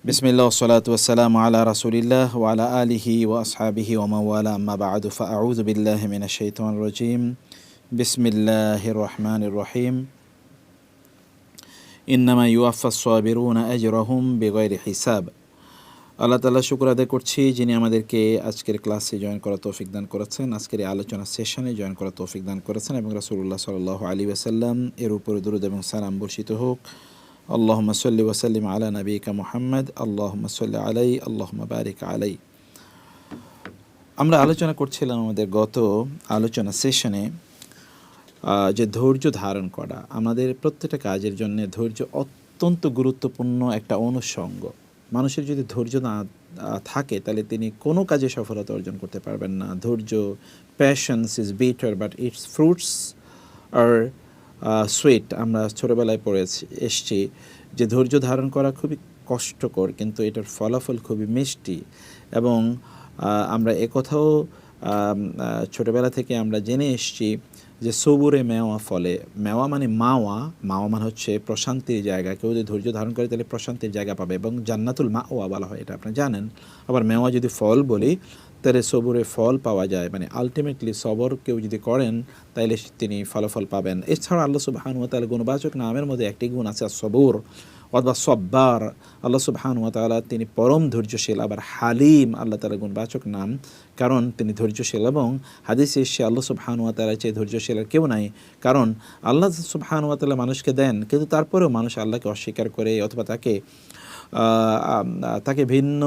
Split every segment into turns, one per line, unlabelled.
বিসমিল্লাহ ওয়াসসালাতু ওয়াসসালামু আলা রাসূলিল্লাহ ওয়া আলা আলিহি ওয়া আসহাবিহি ওয়া মান ওয়ালা আম্মা বা'দু ফাআউযু বিল্লাহি মিনাশ শাইতানির রাজীম বিসমিল্লাহির রহমানির রহিম ইন্নামা ইউওয়াফাস সাবিরুনা আজরাহুম বিগাইরি হিসাব। আল্লাহ তাআলা শুকর আদায় করছি যিনি আমাদেরকে আজকের ক্লাসে জয়েন করার তৌফিক দান করেছেন, আজকের এই আলোচনা সেশনে জয়েন করার তৌফিক দান করেছেন এবং রাসূলুল্লাহ সাল্লাল্লাহু আলাইহি ওয়াসাল্লাম এর উপরে দরুদ এবং সালাম বর্ষিত হোক। আল্লাহুম্মা সাল্লি ওয়া সাল্লিম আলা নাবিয়িকা মুহাম্মদ, আল্লাহুম্মা সাল্লি আলাইহি, আল্লাহুম্মা বারিক আলাইহি। আমরা আলোচনা করছিলাম আমাদের গত আলোচনা সেশনে যে ধৈর্য ধারণ করা আমাদের প্রত্যেকটা কাজের জন্য ধৈর্য অত্যন্ত গুরুত্বপূর্ণ একটা অনুষঙ্গ। মানুষের যদি ধৈর্য না থাকে তাহলে তিনি কোনো কাজে সফলতা অর্জন করতে পারবেন না। ধৈর্য, patience is bitter but its fruits are sweet. আমরা ছোটোবেলায় এসছি যে ধৈর্য ধারণ করা খুবই কষ্টকর, কিন্তু এটার ফলাফল খুবই মিষ্টি। এবং আমরা একথাও ছোটোবেলা থেকে আমরা জেনে এসছি যে সবুরে মেওয়া ফলে। মেওয়া মানে মাওয়া মানে হচ্ছে প্রশান্তির জায়গা। কেউ যদি ধৈর্য ধারণ করে তাহলে প্রশান্তির জায়গা পাবে এবং জান্নাতুল মাওয়া বলা হয়, এটা আপনি জানেন। আবার মেওয়া যদি ফল বলি তাহলে সবুরে ফল পাওয়া যায়, মানে আলটিমেটলি সবর কেউ যদি করেন তাহলে তিনি ফলাফল পাবেন। এছাড়া আল্লাহ সুবহানাহু ওয়া তাআলা গুণবাচক নামের মধ্যে একটি গুণ আছে সবুর অথবা সব্বার। আল্লাহ সুবহানাহু ওয়া তাআলা তিনি পরম ধৈর্যশীল। আবার হালিম আল্লাহ তাআলা গুণবাচক নাম, কারণ তিনি ধৈর্যশীল। এবং হাদিসে এসে আল্লাহ সুবহানাহু ওয়া তাআলা চেয়ে ধৈর্যশীল আর কেউ নাই, কারণ আল্লাহ সুবহানাহু ওয়া তাআলা মানুষকে দেন, কিন্তু তারপরেও মানুষ আল্লাহকে অস্বীকার করে অথবা তাকে ভিন্ন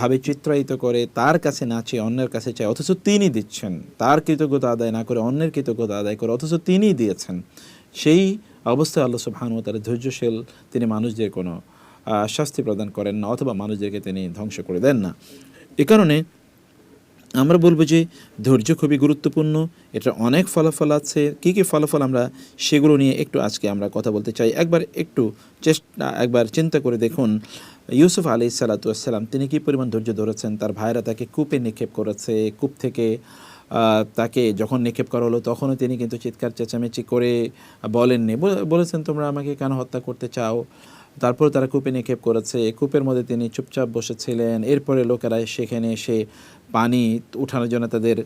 ভাবে চিত্রায়িত করে, তার কাছে না চেয়ে অন্যের কাছে চায়, অথচ তিনি দিচ্ছেন। তার কৃতজ্ঞতা আদায় না করে অন্যের কৃতজ্ঞতা আদায় করে, অথচ তিনিই দিয়েছেন। সেই অবস্থায় আল্লাহ সুবহানাহু ওয়া তাআলা ধৈর্যশীল। তিনি মানুষদের কোনো শাস্তি প্রদান করেন না অথবা মানুষদেরকে তিনি ধ্বংস করে দেন না। এ কারণে আমরা বলবো যে ধৈর্য খুবই গুরুত্বপূর্ণ। এটার অনেক ফলাফল আছে। কী কী ফলাফল আমরা সেগুলো নিয়ে একটু আজকে আমরা কথা বলতে চাই। একবার চিন্তা করে দেখুন, ইউসুফ আলাইহিস সালাতু ওয়াস সালাম তিনি কী পরিমাণ ধৈর্য ধরেছেন। তার ভাইরা তাকে কূপে নিক্ষেপ করেছে, কূপ থেকে তাকে যখন নিক্ষেপ করা হলো তখনও তিনি কিন্তু চিৎকার চেঁচামেচি করে বলেননি, বলেছেন তোমরা আমাকে কেন হত্যা করতে চাও। তারপর তারা কূপে নিক্ষেপ করেছে, কূপের মধ্যে তিনি চুপচাপ বসেছিলেন। এরপরে লোকেরা সেখানে এসে পানি উঠানোর জন্য তাদের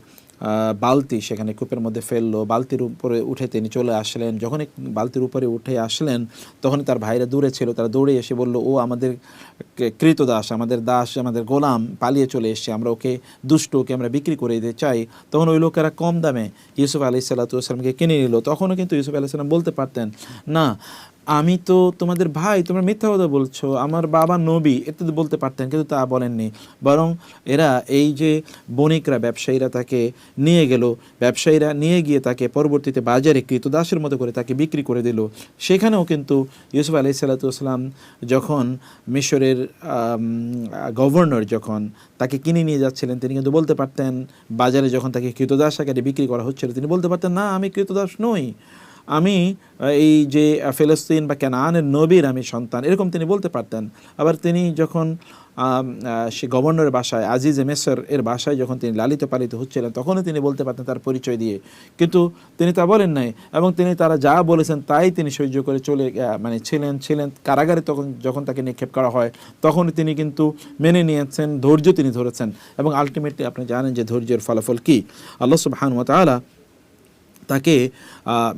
বালতি সেখানে কূপের মধ্যে ফেললো। বালতির উপরে উঠে তিনি চলে আসলেন। যখন বালতির উপরে উঠে আসলেন তখন তার ভাইরা দূরে ছিল, তারা দৌড়ে এসে বলল, ও আমাদের কৃতদাস, আমাদের দাস, আমাদের গোলাম পালিয়ে চলে এসছে, আমরা ওকে ওকে আমরা বিক্রি করে দিতে চাই। তখন ওই লোকেরা কম দামে ইউসুফ আলাইহিস সালাতু ওয়াস সালামকে কিনে নিল। তখনও কিন্তু ইউসুফ আলাইহিস সালাম বলতে পারতেন, না আমি তো তোমাদের ভাই, তোমরা মিথ্যা কথা বলছো, আমার বাবা নবী, এটা তো বলতে পারতেন, কিন্তু তা বলেননি। বরং এরা এই যে বণিকরা, ব্যবসায়ীরা তাকে নিয়ে গেল, ব্যবসায়ীরা নিয়ে গিয়ে তাকে পরবর্তীতে বাজারে কৃতদাসের মতো করে তাকে বিক্রি করে দিল। সেখানেও কিন্তু ইউসুফ আলাইহিস সালাতু ওয়াস সালাম যখন মিশরের গভর্নর যখন তাকে কিনে নিয়ে যাচ্ছিলেন, তিনি কিন্তু বলতে পারতেন, বাজারে যখন তাকে কৃতদাস আকারে বিক্রি করা হচ্ছিল তিনি বলতে পারতেন, না আমি কৃতদাস নই, আমি এই যে ফিলিস্তিন বা কানানের নবীর আমি সন্তান, এরকম তিনি বলতে পারতেন। আবার তিনি যখন সে গভর্নরের বাসায়, আজিজে মিসর এর বাসায় যখন তিনি লালিত পালিত হচ্ছিলেন তখনও তিনি বলতে পারতেন তার পরিচয় দিয়ে, কিন্তু তিনি তা বলেন নাই। এবং তিনি তারা যা বলেছেন তাই তিনি সহ্য করে ছিলেন কারাগারে। যখন তাকে নিক্ষেপ করা হয় তখন তিনি কিন্তু মেনে নিয়েছেন, ধৈর্য তিনি ধরেছেন। এবং আলটিমেটলি আপনি জানেন যে ধৈর্যের ফলাফল কি। আল্লাহ সুবহানাহু ওয়া তাআলা তাকে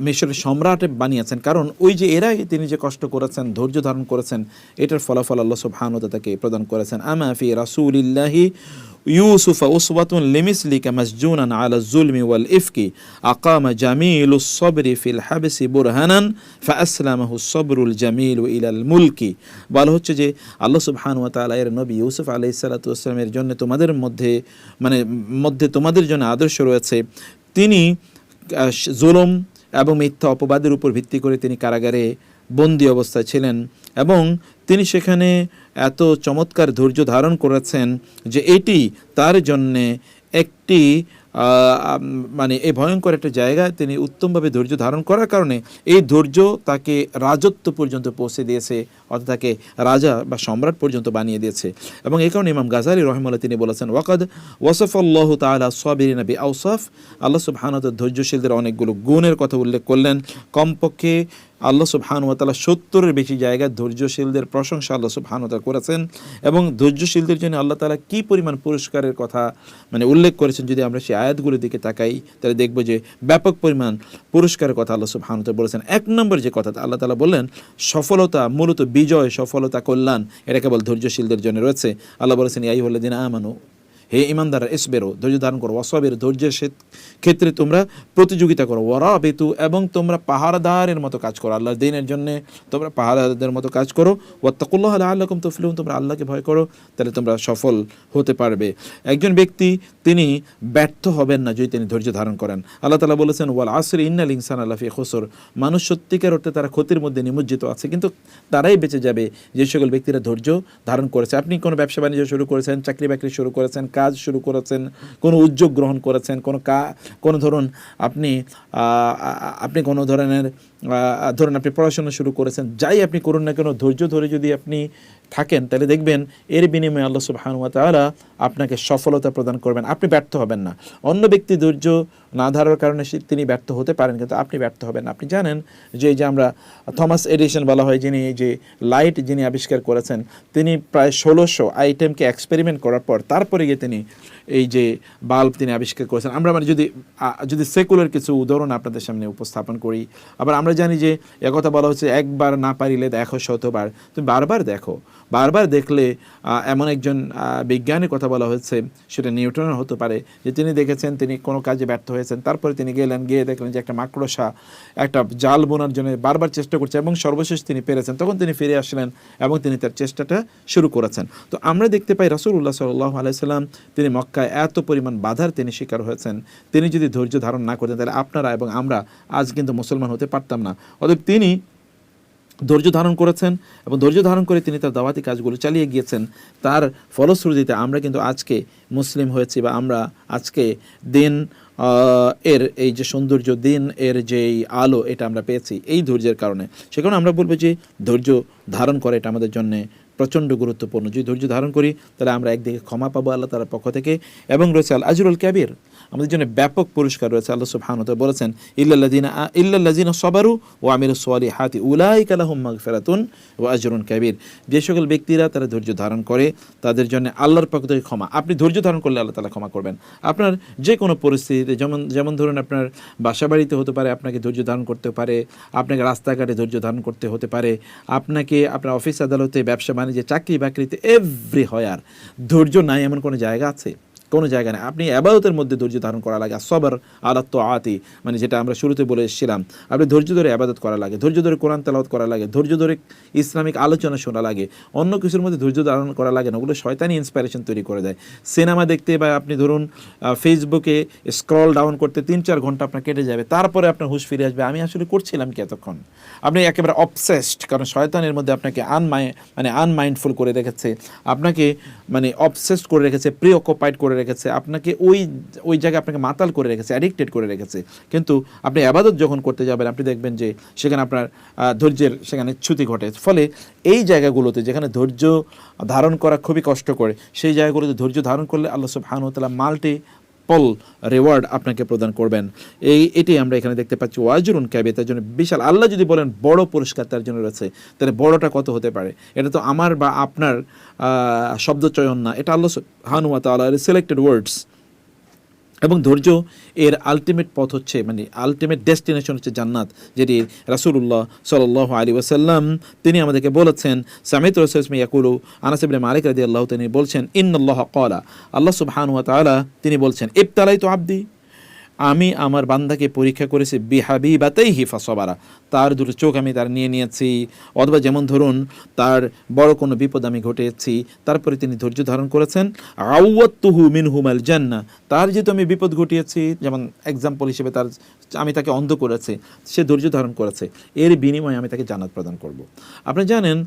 মিশরের সম্রাট বানিয়েছেন, কারণ ওই যে এর আগে তিনি যে কষ্ট করেছেন, ধৈর্য ধারণ করেছেন, এটার ফলাফল আল্লাহ সুবহানাহু ওয়া তাআলা তাকে প্রদান করেছেন। আমা ফি রাসূলিল্লাহি ইউসুফা উসওয়াতুন লিমিসলিকা মাসজুনান আলা যুলমি ওয়াল ইফকি আকামা জামিলুস সবরি ফিল হাবসি বুরহানান ফাআসলামাহু সবরুল জামিলু ইলাল মুলকি। বলা হচ্ছে যে আল্লাহ সুবহানাহু ওয়া তাআলা এর নবী ইউসুফ আলাইহিস সালাতু ওয়াস সালামের জন্য তোমাদের মধ্যে তোমাদের জন্য আদর্শ রয়েছে। তিনি জুলুম এবং মিথ্যা অপবাদের উপর ভিত্তি করে তিনি কারাগারে বন্দী অবস্থায় ছিলেন এবং তিনি সেখানে এত চমৎকার ধৈর্য ধারণ করেছেন যে এটি তার জন্যে একটি এই ভয়ঙ্কর একটা জায়গায় তিনি উত্তমভাবে ধৈর্য ধারণ করার কারণে এই ধৈর্য তাকে রাজত্ব পর্যন্ত পৌঁছে দিয়েছে, অর্থাৎ তাকে রাজা বা সম্রাট পর্যন্ত বানিয়ে দিয়েছে। এবং এই কারণে ইমাম গাজালি রাহিমাহুল্লাহ তিনি বলেছেন, ওয়াকাদ ওয়াসাফাল্লাহু তাআলা সাবিরিনা বিআওসাফ। আল্লাহ সুবহানাহু ওয়া তাআলা ধৈর্যশীলদের অনেকগুলো গুণের কথা উল্লেখ করলেন। কমপক্ষে আল্লাহ সুবহানাহু ওয়া তাআলা 70-এর বেশি জায়গায় ধৈর্যশীলদের প্রশংসা আল্লাহ সুবহানাহু ওয়া তাআলা করেছেন, এবং ধৈর্যশীলদের জন্য আল্লাহ তাআলা কী পরিমাণ পুরস্কারের কথা উল্লেখ করেছেন। যদি আমরা সেই আয়াতগুলোর দিকে তাকাই তাহলে দেখব যে ব্যাপক পরিমাণ পুরস্কারের কথা আল্লাহ সুবহানাহু ওয়া তাআলা বলেছেন। এক নম্বর যে কথা আল্লাহ তাআলা বললেন, সফলতা, মূলত বিজয়, সফলতা, কল্যাণ এটা কেবল ধৈর্যশীলদের জন্য রয়েছে। আল্লাহ বলেছেন, ইয়া আইয়ুহাল্লাযীনা আমানু, হে ইমানদার, ইসবিরু, ধৈর্য ধারণ করো, ওয়াসবিরু, ধৈর্যের ক্ষেত্রে তোমরা প্রতিযোগিতা করো, ওয়ারাবিতু, এবং তোমরা পাহারাদারের মতো কাজ করো, আল্লাহর দ্বীনের জন্য তোমরা পাহারাদারদের মতো কাজ করো, ওয়াত্তাকুল্লাহ লাআল্লাকুম তুফলিহুন, তোমরা আল্লাহকে ভয় করো, তাহলে তোমরা সফল হতে পারবে। একজন ব্যক্তি তিনি ব্যর্থ হবেন না যদি তিনি ধৈর্য ধারণ করেন। আল্লাহ তাআলা বলেছেন, ওয়াল আসরি ইন্নাল ইনসানা লাফি খুসর, মানুষ সত্যিকার অর্থে তারা ক্ষতির মধ্যে নিমজ্জিত আছে, কিন্তু তারাই বেঁচে যাবে যে সকল ব্যক্তিরা ধৈর্য ধারণ করেছে। আপনি কোনো ব্যবসা বাণিজ্য শুরু করেছেন, চাকরি বাকরি শুরু করেছেন, কাজ শুরু করেছেন, কোনো উদ্যোগ গ্রহণ করেছেন, কোনো ধরুন আপনি কোনো ধরনের ধরুন আপনি পড়াশোনা শুরু করেছেন, যাই আপনি করুন না কেন, ধৈর্য ধরে যদি আপনি থাকেন তাহলে দেখবেন এর বিনিময়ে আল্লাহ সুবহানাহু ওয়া তাআলা আপনাকে সফলতা প্রদান করবেন, আপনি ব্যর্থ হবেন না। অন্য ব্যক্তি ধৈর্য না ধরার কারণে তিনি ব্যর্থ হতে পারেন, কিন্তু আপনি ব্যর্থ হবেন না। আপনি জানেন যে এই যে আমরা থমাস এডিসন বলা হয়, যিনি এই যে লাইট যিনি আবিষ্কার করেছেন, তিনি প্রায় 1600 আইটেমকে এক্সপেরিমেন্ট করার পর তারপরে গিয়ে তিনি এই যে বাল্ব তিনি আবিষ্কার করেছেন। আমরা যদি সেকুলার কিছু উদাহরণ আপনাদের সামনে উপস্থাপন করি, আবার আমরা জানি যে একথা বলা হচ্ছে, একবার না পারিলে দেখো শতবার, তুমি বারবার দেখো। বারবার দেখলে এমন একজন বিজ্ঞানীর কথা বলা হয়েছে, সেটা নিউটনের হতে পারে, যে তিনি দেখেছেন তিনি কোনো কাজে ব্যর্থ হয়েছেন, তারপরে তিনি গিয়ে দেখলেন যে একটা মাকড়সা একটা জাল বোনার জন্য বারবার চেষ্টা করছে, এবং সর্বশেষ তিনি পেরেছেন। তখন তিনি ফিরে আসলেন এবং তিনি তার চেষ্টাটা শুরু করেছেন। তো আমরা দেখতে পাই রাসূলুল্লাহ সাল্লাল্লাহু আলাইহি সাল্লাম তিনি মক্কায় এত পরিমাণ বাধার তিনি শিকার হয়েছেন, তিনি যদি ধৈর্য ধারণ না করতেন তাহলে আপনারা এবং আমরা আজ কিন্তু মুসলমান হতে পারতাম না। অতএব তিনি ধৈর্য ধারণ করেছেন এবং ধৈর্য ধারণ করে তিনি তার দাওয়াতি কাজগুলো চালিয়ে গিয়েছেন। তার ফলশ্রুতিতে আমরা কিন্তু আজকে মুসলিম হয়েছি, বা আমরা আজকে দিন এর এই যে সৌন্দর্য, দিন এর যেই আলো, এটা আমরা পেয়েছি এই ধৈর্যের কারণে। সে কারণে আমরা বলবো যে ধৈর্য ধারণ করে এটা আমাদের জন্য প্রচণ্ড গুরুত্বপূর্ণ। যদি ধৈর্য ধারণ করি তাহলে আমরা একদিকে ক্ষমা পাবো আল্লাহ তাআলার পক্ষ থেকে, এবং রয়েছে আল আজরুল কাবীর, আমাদের জন্য ব্যাপক পুরস্কার রয়েছে। আল্লাহ সুবহানাহু ওয়া তাআলা বলেছেন, ইল্লাল্লাযিনা সাবারু ওয়া আমিলুস সালিহাতি উলাইকা লাহুম মাগফিরাতুন ওয়া আজরুন কাবীর, যে সকল ব্যক্তিরা তারা ধৈর্য ধারণ করে তাদের জন্য আল্লাহর পক্ষ থেকে ক্ষমা। আপনি ধৈর্য ধারণ করলে আল্লাহ তাআলা ক্ষমা করবেন। আপনার যে কোনো পরিস্থিতিতে, যেমন ধরুন আপনার বাসা বাড়িতে হতে পারে আপনাকে ধৈর্য ধারণ করতে পারে, আপনাকে রাস্তাঘাটে ধৈর্য ধারণ করতে হতে পারে, আপনাকে আপনার অফিস আদালতে, ব্যবসা বাণিজ্যে, চাকরি বাকরিতে, এভরি হয়ার ধৈর্য নাই এমন কোনো জায়গা আছে? কোনো জায়গা নেই। আপনি ইবাদতের মধ্যে ধৈর্য ধারণ করা লাগে, সবর আলা তাআতি, যেটা আমরা শুরুতে বলে এসেছিলাম, আপনি ধৈর্য ধরে ইবাদত করা লাগে, ধৈর্য ধরে কোরআন তেলাওয়াত করা লাগে, ধৈর্য ধরে ইসলামিক আলোচনা শোনা লাগে। অন্য কিছুর মধ্যে ধৈর্য ধারণ করা লাগে না, ওগুলো শয়তানি ইন্সপিরেশন তৈরি করে দেয়। সিনেমা দেখতে বা আপনি ধরুন ফেসবুকে স্ক্রল ডাউন করতে 3-4 ঘন্টা আপনার কেটে যাবে, তারপরে আপনার হুঁশ ফিরে আসবে, আমি আসলে করছিলাম কি এতক্ষণ। আপনি একেবারে অবসেসড, কারণ শয়তানের মধ্যে আপনাকে আনমাইন্ডফুল করে রেখেছে, আপনাকে অবসেসড করে রেখেছে, প্রিঅকুপাইড করে রেখেছে, আপনাকে ওই জায়গায় আপনাকে মাতাল করে রেখেছে, অ্যাডিক্টেড করে রেখেছে। কিন্তু আপনি ইবাদত যখন করতে যাবেন আপনি দেখবেন যে সেখানে আপনার ধৈর্যের সেখানে চ্যুতি ঘটে। ফলে এই জায়গাগুলোতে যেখানে ধৈর্য ধারণ করা খুবই কষ্টকর, সেই জায়গাগুলোতে ধৈর্য ধারণ করলে আল্লাহ সুবহানাহু ওয়া তাআলা মাল্টিপল রিওয়ার্ড আপনাকে প্রদান করবেন। এটি আমরা এখানে দেখতে পাচ্ছি। ওয়াজরুন কাবীর, তার জন্য বিশাল। আল্লাহ যদি বলেন বড় পুরস্কার তার জন্য রয়েছে, তাহলে বড়টা কত হতে পারে? এটা তো আমার বা আপনার শব্দচয়ন না, এটা আল্লাহ সুবহানাহু ওয়া তাআলার সিলেক্টেড ওয়ার্ডস। এবং ধৈর্য এর আলটিমেট পথ হচ্ছে, আলটিমেট ডেস্টিনেশন হচ্ছে জান্নাত, যেটি রাসূলুল্লাহ সাল্লাল্লাহু আলাইহি ওয়াসাল্লাম তিনি আমাদেরকে বলেছেন। সামিত রাসূল ইয়াকুলু, আনাস ইবনে মালিক রাদিয়াল্লাহু তিনি বলছেন, ইন্নাল্লাহ ক্বালা, আল্লাহ সুবহানাহু ওয়া তাআলা তিনি বলছেন, ইবতালাইতু আবদি, আমি আমার বান্দাকে পরীক্ষা করেছি, বিহাবিবাতাইহি ফাসাবারা, তার দুটো চোখ আমি তার নিয়েছি, অথবা যেমন ধরুন তার বড় কোনো বিপদ আমি ঘটেছি, তারপরে তিনি ধৈর্য ধারণ করেছেন। আউয়াতুহু মিনহুমাল জান্নাহ, তার যেহেতু আমি বিপদ ঘটিয়েছি, যেমন এক্সাম্পল হিসেবে আমি তাকে অন্ধ করেছি, সে ধৈর্য ধারণ করেছে, এর বিনিময়ে আমি তাকে জান্নাত প্রদান করব। আপনি জানেন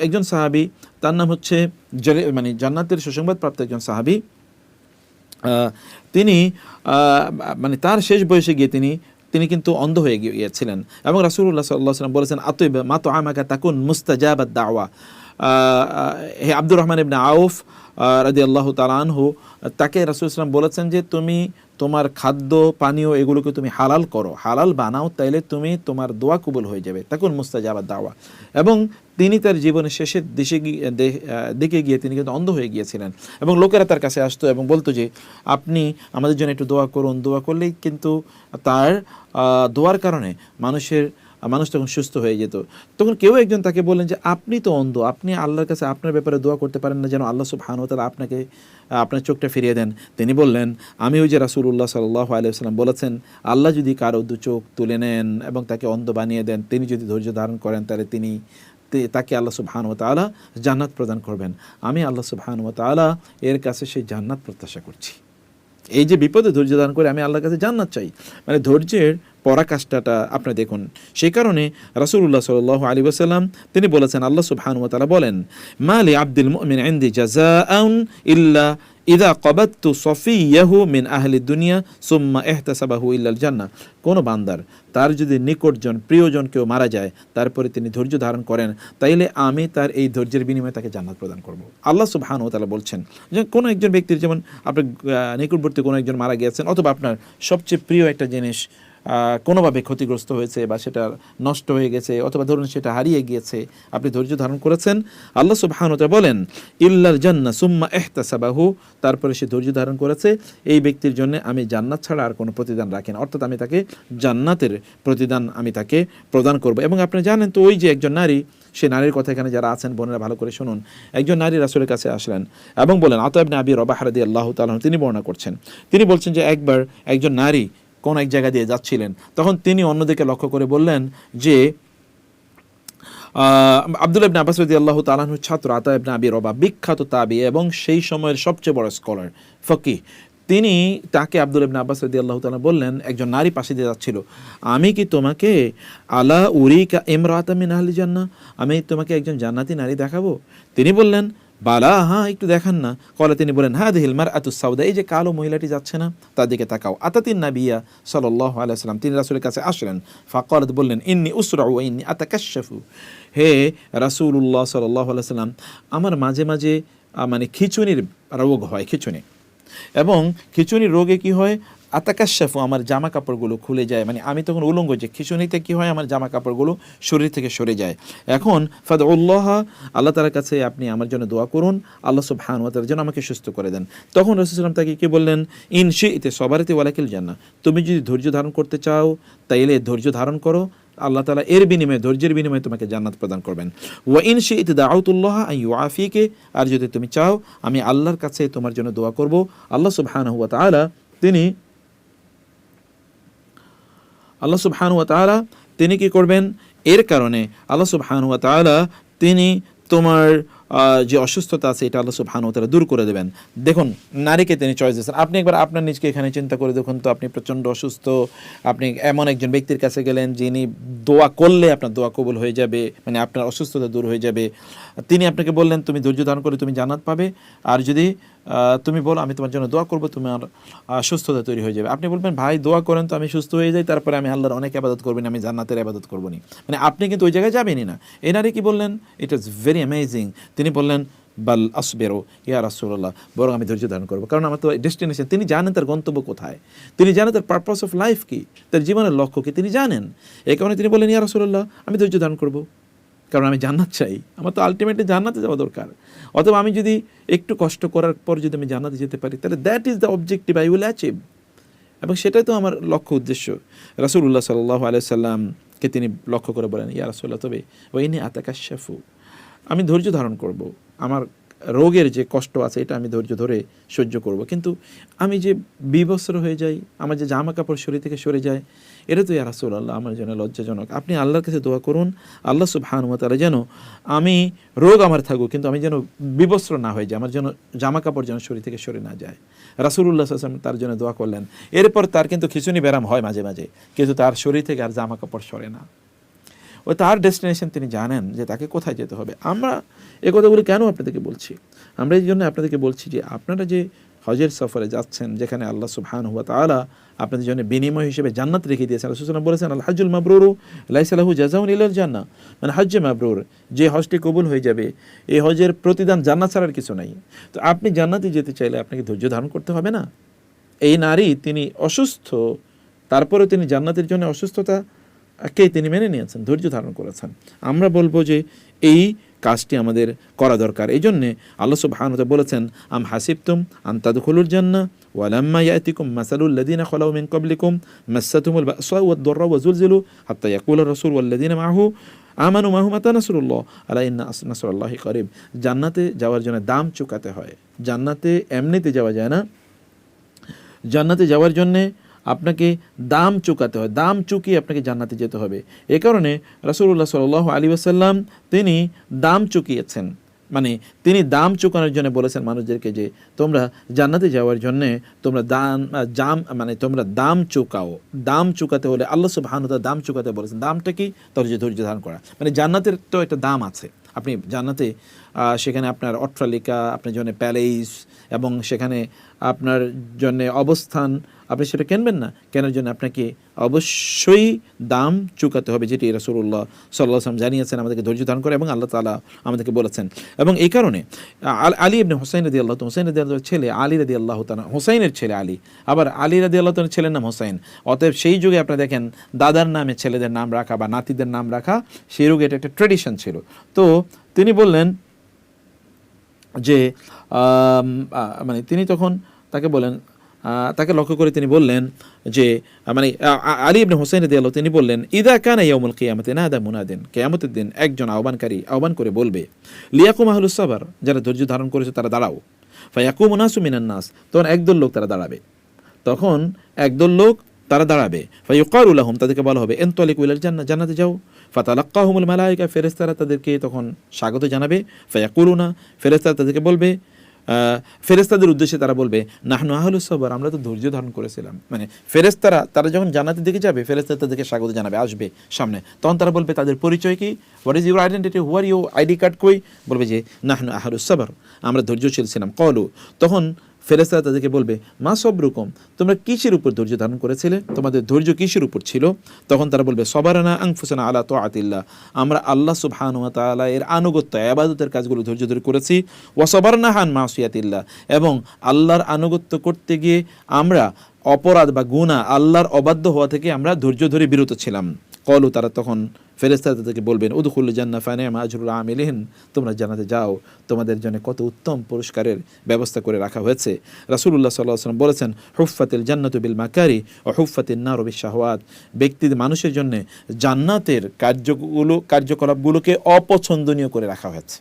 একজন সাহাবী, তার নাম হচ্ছে জান্নাতের সুসংবাদপ্রাপ্ত একজন সাহাবী, তিনি তার শেষ বয়সে গিয়ে তিনি কিন্তু অন্ধ হয়ে গিয়েছিলেন, এবং রাসূলুল্লাহ সাল্লাল্লাহু আলাইহি ওয়াসাল্লাম বলেছেন, আতিব মা তুআমাকা তাকুন মুস্তাজাবাদ দাওয়া। হে আব্দুর রহমান ইবনে আউফ রাদিয়াল্লাহু তাআলা আনহু, তাকে রাসূল সাল্লাল্লাহু আলাইহি ওয়াসাল্লাম বলেছেন যে তুমি তোমার খাদ্য পানীয় এগুলোকে তুমি হালাল করো, হালাল বানাও, তাইলে তুমি তোমার দোয়া কবুল হয়ে যাবে। তাকুন মুস্তাজাবাদ দাওয়া। এবং তিনি তার জীবনের শেষের দিকে গিয়ে তিনি কিন্তু অন্ধ হয়ে গিয়েছিলেন, এবং লোকেরা তার কাছে আসতো এবং বলতো যে আপনি আমাদের জন্য একটু দোয়া করুন। দোয়া করলেই কিন্তু তার দোয়ার কারণে মানুষ তখন সুস্থ হয়ে যেত। তখন কেউ একজন তাকে বললেন যে আপনি তো অন্ধ, আপনি আল্লাহর কাছে আপনার ব্যাপারে দোয়া করতে পারেন না, যেন আল্লাহ সুবহানাহু ওয়া তাআলা আপনাকে আপনার চোখটা ফিরিয়ে দেন। তিনি বললেন, আমি ওই যে রাসূলুল্লাহ সাল্লাল্লাহু আলাইহি ওয়াসাল্লাম বলেছেন, আল্লাহ যদি কারো দু চোখ তুলে নেন এবং তাকে অন্ধ বানিয়ে দেন, তিনি যদি ধৈর্য ধারণ করেন, তাহলে তাকে আল্লাহ সুবহানাহু ওয়া তাআলা জান্নাত প্রদান করবেন। আমি আল্লাহ সুবহানাহু ওয়া তাআলা এর কাছে সেই জান্নাত প্রত্যাশা করছি। এই যে বিপদে ধৈর্য ধারণ করে আমি আল্লাহর কাছে জান্নাত চাই, মানে ধৈর্যের পরাকাষ্ঠাটা আপনি দেখুন। সেই কারণে রাসূলুল্লাহ সাল্লাল্লাহু আলাইহি ওয়াসাল্লাম তিনি বলেছেন, আল্লাহ সুবহানাহু ওয়া তাআলা বলেন, মা লি আবদিল মুমিন ইনদি জাযাআন ইল্লা ইযা ক্বাবাতু সফিয়াহু মিন আহলি দুনিয়া সুম্মা ইহতাসাবাহু ইল্লাল জান্নাহ। কোন বান্দার তার যদি নিকটজন প্রিয়জন কেউ মারা যায়, তারপরে তিনি ধৈর্য ধারণ করেন, তাইলে আমি তার এই ধৈর্যের বিনিময়ে তাকে জান্নাত প্রদান করব। আল্লাহ সুবহানাহু ওয়া তাআলা বলছেন যে কোনো একজন ব্যক্তির, যেমন আপনার নিকটবর্তী কোনো একজন মারা গিয়েছেন, অথবা আপনার সবচেয়ে প্রিয় একটা জিনিস কোনোভাবে ক্ষতিগ্রস্ত হয়েছে বা সেটা নষ্ট হয়ে গেছে, অথবা ধরুন সেটা হারিয়ে গিয়েছে, আপনি ধৈর্য ধারণ করেছেন, আল্লাহ সুবহানাহু ওয়া তাআলা বলেন ইল্লাল জান্নাহ সুম্মা ইহতাসাবাহু, তারপরে সে ধৈর্য ধারণ করেছে, এই ব্যক্তির জন্য আমি জান্নাত ছাড়া আর কোনো প্রতিদান রাখি না, অর্থাৎ আমি তাকে জান্নাতের প্রতিদান আমি তাকে প্রদান করব। এবং আপনি জানেন তো, ওই যে একজন নারী, সে নারীর কথা এখানে যারা আছেন বোনেরা ভালো করে শুনুন। একজন নারী রাসূলের কাছে আসলেন এবং বলেন, আতা ইবনে আবি রবাহ রাদিয়াল্লাহু তাআলা তিনি বর্ণনা করছেন, তিনি বলছেন যে একবার একজন নারী কোন এক জায়গা দিয়ে যাচ্ছিলেন, তখন তিনি অন্যদিকে লক্ষ্য করে বললেন যে আব্দুল্লাহ ইবনে আব্বাস রাদিয়াল্লাহু তাআলা আনহুর ছাত্র আতা ইবনে আবি রবাহ, বিখ্যাত তাবী এবং সেই সময়ের সবচেয়ে বড় স্কলার, ফকিহ, তিনি তাকে আব্দুল্লাহ ইবনে আব্বাস রাদিয়াল্লাহু তাআলা বললেন, একজন নারী পাশে দিয়ে যাচ্ছিল, আমি কি তোমাকে আলা উরিকা ইমরাতাম মিন আহলি জান্নাহ, আমি তোমাকে একজন জান্নাতি নারী দেখাবো? তিনি বললেন, বালা, হ্যাঁ একটু দেখান না। কলে তিনি বলেন, হাদিহিল মারআতুস সাউদা, এই যে কালো মহিলাটি যাচ্ছে না, তার দিকে তাকাও। আতাতিন নাবিয়্যা সাল্লাল্লাহু আলাইহি ওয়াসাল্লাম, তিনি রাসূলের কাছে আসলেন। ফাকালাত, বললেন, ইন্নী উসরাউ ওয়া ইন্নী আতাকাশশাফু, হে রাসূলুল্লাহ সাল্লাল্লাহু আলাইহি ওয়াসাল্লাম, আমার মাঝে মাঝে মানে খিঁচুনির রোগ হয়, খিঁচুনি, এবং খিঁচুনির রোগে কি হয়, আতাকাশশাফু, আমার জামা কাপড়গুলো খুলে যায়, মানে আমি তখন উলঙ্গ, যে খিঁচুনিতে কি হয়, আমার জামা কাপড়গুলো শরীর থেকে সরে যায়। এখন ফাদউল্লাহ, আল্লাহ তাআলার কাছে আপনি আমার জন্য দোয়া করুন, আল্লাহ সুবহানাহু ওয়া তাআলা যেন আমাকে সুস্থ করে দেন। তখন রাসূলুল্লাহ সাল্লাল্লাহু আলাইহি ওয়াসাল্লাম তাকে কি বললেন, ইন শি'তি সাবারতি ওয়ালাকিল জান্নাহ, তুমি যদি ধৈর্য ধারণ করতে চাও তাইলে ধৈর্য ধারণ করো, আল্লাহ তাআলা এর বিনিময়ে, ধৈর্যের বিনিময়ে তোমাকে জান্নাত প্রদান করবেন। ওয়া ইন শি'তি দাআউতুল্লাহ আন ইউআফিকে, আর যদি তুমি চাও আমি আল্লাহর কাছে তোমার জন্য দোয়া করব, আল্লাহ সুবহানাহু ওয়া তাআলা তিনি কি করবেন, এর কারণে আল্লাহ সুবহানাহু ওয়া তাআলা তিনি তোমার যে অসুস্থতা আছে এটা আল্লাহ সুবহানাহু ওয়া তাআলা দূর করে দেবেন। দেখুন, নারীকে তিনি চয়েস দিয়েছেন। আপনি একবার আপনার নিজকে এখানে চিন্তা করে দেখুন তো, আপনি প্রচণ্ড অসুস্থ, আপনি এমন একজন ব্যক্তির কাছে গেলেন যিনি দোয়া করলে আপনার দোয়া কবুল হয়ে যাবে, মানে আপনার অসুস্থতা দূর হয়ে যাবে। তিনি আপনাকে বললেন তুমি ধৈর্য ধারণ করে তুমি জান্নাত পাবে, আর যদি তুমি বলো আমি তোমার জন্য দোয়া করবো, তোমার সুস্থতা তৈরি হয়ে যাবে। আপনি বলবেন, ভাই দোয়া করেন তো আমি সুস্থ হয়ে যাই, তারপরে আমি আল্লাহর অনেক ইবাদত করবো না, আমি জান্নাতের ইবাদত করবো না, মানে আপনি কিন্তু ওই জায়গায় যাবেনই না। এই নারী কি বললেন, ইট ইজ ভেরি অ্যামেজিং, তিনি বললেন, বাল আসবিরু ইয়া রাসূলুল্লাহ, বরং আমি ধৈর্য ধারণ করবো, কারণ আমার তো ডেস্টিনেশন, তিনি জানেন তার গন্তব্য কোথায়, তিনি জানেন তার পারপাস অফ লাইফ কি, তার জীবনের লক্ষ্য কি তিনি জানেন। এই কারণে তিনি বললেন, ইয়া রাসূলুল্লাহ, আমি ধৈর্য ধারণ করবো, কারণ আমি জান্নাত চাই, আমার তো আলটিমেটলি জান্নাতে যাওয়া দরকার। অথবা আমি যদি একটু কষ্ট করার পর যদি আমি জান্নাতে যেতে পারি, তাহলে that is the objective I will achieve, এবং সেটাই তো আমার লক্ষ্য উদ্দেশ্য। রাসূলুল্লাহ সাল্লাল্লাহু আলাইহি ওয়াসাল্লামকে তিনি লক্ষ্য করে বলেন, ইয়া রাসূলুল্লাহ, তবে ওয়া ইন্নী আতাকাশশাফু, আমি ধৈর্য ধারণ করব, আমার রোগের যে কষ্ট আছে এটা আমি ধৈর্য ধরে সহ্য করব, কিন্তু আমি যে বিবস্ত্র হয়ে যাই, আমার যে জামা কাপড় শরীর থেকে সরে যায়, এটা তো ইয়া রাসূলুল্লাহ আমার জন্য লজ্জাজনক। আপনি আল্লাহর কাছে দোয়া করুন, আল্লাহ সুবহানাহু ওয়া তাআলা যেন আমি রোগ আমার থাকুক কিন্তু আমি যেন বিবস্ত্র না হয়ে যাই, আমার যেন জামা কাপড় যেন শরীর থেকে সরে না যায়। রাসূলুল্লাহ সাল্লাল্লাহু আলাইহি ওয়াসাল্লাম তার জন্য দোয়া করলেন। এরপর তার কিন্তু খিঁচুনি ব্যারাম হয় মাঝে মাঝে, কিন্তু তার শরীর থেকে আর জামা কাপড় সরে না। ও তার ডেস্টিনেশন তিনি জানেন যে তাকে কোথায় যেতে হবে। আমরা এই কথাগুলো কেন আপনাদেরকে বলছি, আমরা এই জন্য আপনাদেরকে বলছি যে আপনারা যে হজের সফরে যাচ্ছেন, যেখানে আল্লাহ সুবহানাহু ওয়া তাআলা আপনাদের জন্য বিনিময় হিসেবে জান্নাত রেখে দিয়েছেন। রাসূলুল্লাহ সাল্লাল্লাহু আলাইহি ওয়াসাল্লাম বলেছেন, আল হাজ্জুল মাবরুরু লাইসা লাহু জাযাউন ইল্লাল জান্নাহ, মানে হজ্জে মাবরুর, যে হজটি কবুল হয়ে যাবে এই হজের প্রতিদান জান্নাত ছাড়ার কিছু নাই। তো আপনি জান্নাতে যেতে চাইলে আপনাকে ধৈর্য ধারণ করতে হবে না, এই নারী তিনি অসুস্থ, তারপরেও তিনি জান্নাতের জন্য অসুস্থতাকে তিনি মেনে নিয়েছেন, ধৈর্য ধারণ করেছেন। আমরা বলবো যে এই কাজটি আমাদের করা দরকার। এই জন্যে আল্লাহ সুবহানাহু ওয়া তাআলা বলেছেন, আম হাসিবতুম আন তাদখুলুল জান্নাহ ওয়ালাম্মা ইয়াতিকুম মাসালুল লাযিনা খালাউ মিন ক্বাবলিকুম মাসসাতুমুল বা'সা ওয়াদ-দাররা ওয়া যুলজিলু হাত্তা ইয়াকুলা রাসূল ওয়াল লাযিনা মা'আহু আমানু মাহু মাতা নাসরুল্লাহ আলা ইন্না নাসরুল্লাহি করিব। জান্নাতে যাওয়ার জন্য দাম চুকাতে হয়। জান্নাতে এমনিতে যাওয়া যায় না, জান্নাতে যাওয়ার জন্যে আপনাকে দাম চুকাতে হয়, দাম চুকিয়ে আপনাকে জান্নাতে যেতে হবে। এ কারণে রাসূলুল্লাহ সাল্লাল্লাহু আলাইহি ওয়াসাল্লাম তিনি দাম চুকিয়েছেন, মানে তিনি দাম চুকানোর জন্য বলেছেন মানুষদেরকে যে তোমরা জান্নাতে যাওয়ার জন্যে তোমরা তোমরা দাম চুকাও। দাম চুকাতে হলে আল্লাহ সুবহানাহু ওয়া তাআলা দাম চুকাতে বলেছেন। দামটা কি? ধৈর্য ধারণ করা। মানে জান্নাতের তো একটা দাম আছে। আপনি জান্নাতে সেখানে আপনার অট্টালিকা, আপনার জন্য প্যালেস এবং সেখানে আপনার জন্য অবস্থান, আপনি সেটা কিনবেন না। কেনার জন্য আপনাকে অবশ্যই দাম চুকাতে হবে, যেটি রাসূলুল্লাহ সাল্লাল্লাহু আলাইহি ওয়াসাল্লাম জানিয়েছেন আমাদেরকে ধৈর্য ধারণ করে, এবং আল্লাহ তাআলা আমাদেরকে বলেছেন। এবং এই কারণে আলী ইবনে হুসাইন রাদিয়াল্লাহু তাআলা, হুসাইন রাদিয়াল্লাহু ছেলে আলী রাদিয়াল্লাহু তাআলা, হুসাইনের ছেলে আলী, আবার আলী রাদিয়াল্লাহু তাআলার ছেলের নাম হুসাইন। অতএব সেই যুগে আপনি দেখেন দাদার নামে ছেলেদের নাম রাখা বা নাতিদের নাম রাখা, সেই যুগে এটা একটা ট্র্যাডিশন ছিল। তো তিনি বললেন যে মানে তিনি তখন তাকে বলেন, তাকে লক্ষ্য করে তিনি বললেন যে মানে আলী ইবনে হুসাইন রাদিয়াল্লাহু তিনি বললেন, ইদা কানা ইয়াউমুল কিয়ামাতি নাদা মুনাদিন, কিয়ামতের দিন একজন আহ্বানকারী আহ্বান করে বলবে, লিয়াকুম আহলুস সাবর, যারা ধৈর্য ধারণ করেছে তারা দাঁড়াও। ফায়াকুমু নাসু মিনান নাস, তখন একদল লোক তারা দাঁড়াবে, তখন একদল লোক তারা দাঁড়াবে। ফায়ুকালু লাহুম, তাদেরকে বলা হবে, ইনতালিকু ইলাল জান্নাহ, জান্নাতে যাও। ফাতালাক্কাহুমুল মালায়েকা, ফেরেশতারা তাদেরকে তখন স্বাগত জানাবে। ফায়াকুলুনা, ফেরেশতারা তাদেরকে বলবে, ফেরেশতাদের উদ্দেশ্যে তারা বলবে, নাহনু আহলুস সাবর, আমরা তো ধৈর্য ধারণ করেছিলাম। মানে ফেরেশতারা তারা যখন জান্নাতের দিকে যাবে, ফেরেশতারা তাদেরকে স্বাগত জানাবে, আসবে সামনে, তখন তারা বলবে তাদের পরিচয় কি, what is your identity, who are you, ID card কই? বলবে যে নাহনু আহলুস সাবর, আমরা ধৈর্যশীল ছিলাম। ক্বালু, তখন ফেরেশতারা তাদেরকে বলবে, মা সবরুকুম, তোমরা কিসের উপর ধৈর্য ধারণ করেছিলে, তোমাদের ধৈর্য কিসের উপর ছিল? তখন তারা বলবে, সবারানা আনফুসানা আলা তাআতিল্লাহ, আমরা আল্লাহ সুবহানাহু ওয়া তাআলা এর আনুগত্য, ইবাদতের কাজগুলো ধৈর্য ধরে করেছি। ওয়া সবারনা আন মাসিয়াতিল্লাহ, এবং আল্লাহর আনুগত্য করতে গিয়ে আমরা অপরাধ বা গুনাহ, আল্লাহর অবাধ্য হওয়া থেকে আমরা ধৈর্য ধরে বিরত ছিলাম। ক্বালু, তারা তখন ফেরেশতারা তাদেরকে বলবেন, উদখুলুল জান্নাহ ফানি'মা আজরুল আমিলিন, তোমরা জান্নাতে যাও, তোমাদের জন্য কত উত্তম পুরস্কারের ব্যবস্থা করে রাখা হয়েছে। রাসূলুল্লাহ সাল্লাল্লাহু আলাইহি ওয়াসাল্লাম বলেছেন, হুফফাতিল জান্নাতু বিল মাকারি ওয়া হুফফাতিন নারু বিশ শাহওয়াত, মানুষের জন্য জান্নাতের কার্যকলাপগুলোকে অপছন্দনীয় করে রাখা হয়েছে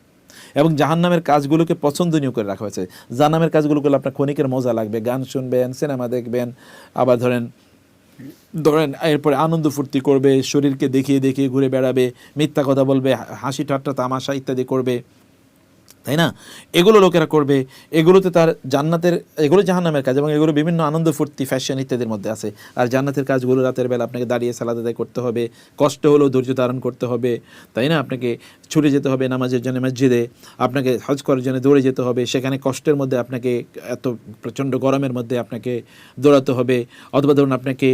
এবং জাহান্নামের কাজগুলোকে পছন্দনীয় করে রাখা হয়েছে। জাহান্নামের কাজগুলো করলে আপনার ক্ষণিকের মজা লাগবে, গান শুনবেন, সিনেমা দেখবেন, আবার ধরেন এরপরে আনন্দ ফুর্তি করবে, শরীরকে দেখিয়ে দেখিয়ে ঘুরে বেড়াবে, মিথ্যা কথা বলবে, হাসি ঠাট্টা তামাশা ইত্যাদি করবে, তাই না? এগুলো লোকেরা করবে, এগুলোতে তার জান্নাতের, এগুলো জাহান্নামের কাজ এবং এগুলো বিভিন্ন আনন্দ ফুর্তি ফ্যাশন ইত্যাদির মধ্যে আছে। আর জান্নাতের কাজগুলো রাতের বেলা আপনাকে দাঁড়িয়ে সালাত আদায় করতে হবে, কষ্ট হলেও ধৈর্য ধারণ করতে হবে, তাই না? আপনাকে ছুটে যেতে হবে নামাজের জন্য মসজিদে, আপনাকে হজ করার জন্য দৌড়ে যেতে হবে, সেখানে কষ্টের মধ্যে আপনাকে, এত প্রচণ্ড গরমের মধ্যে আপনাকে দৌড়াতে হবে, অথবা ধরুন আপনাকে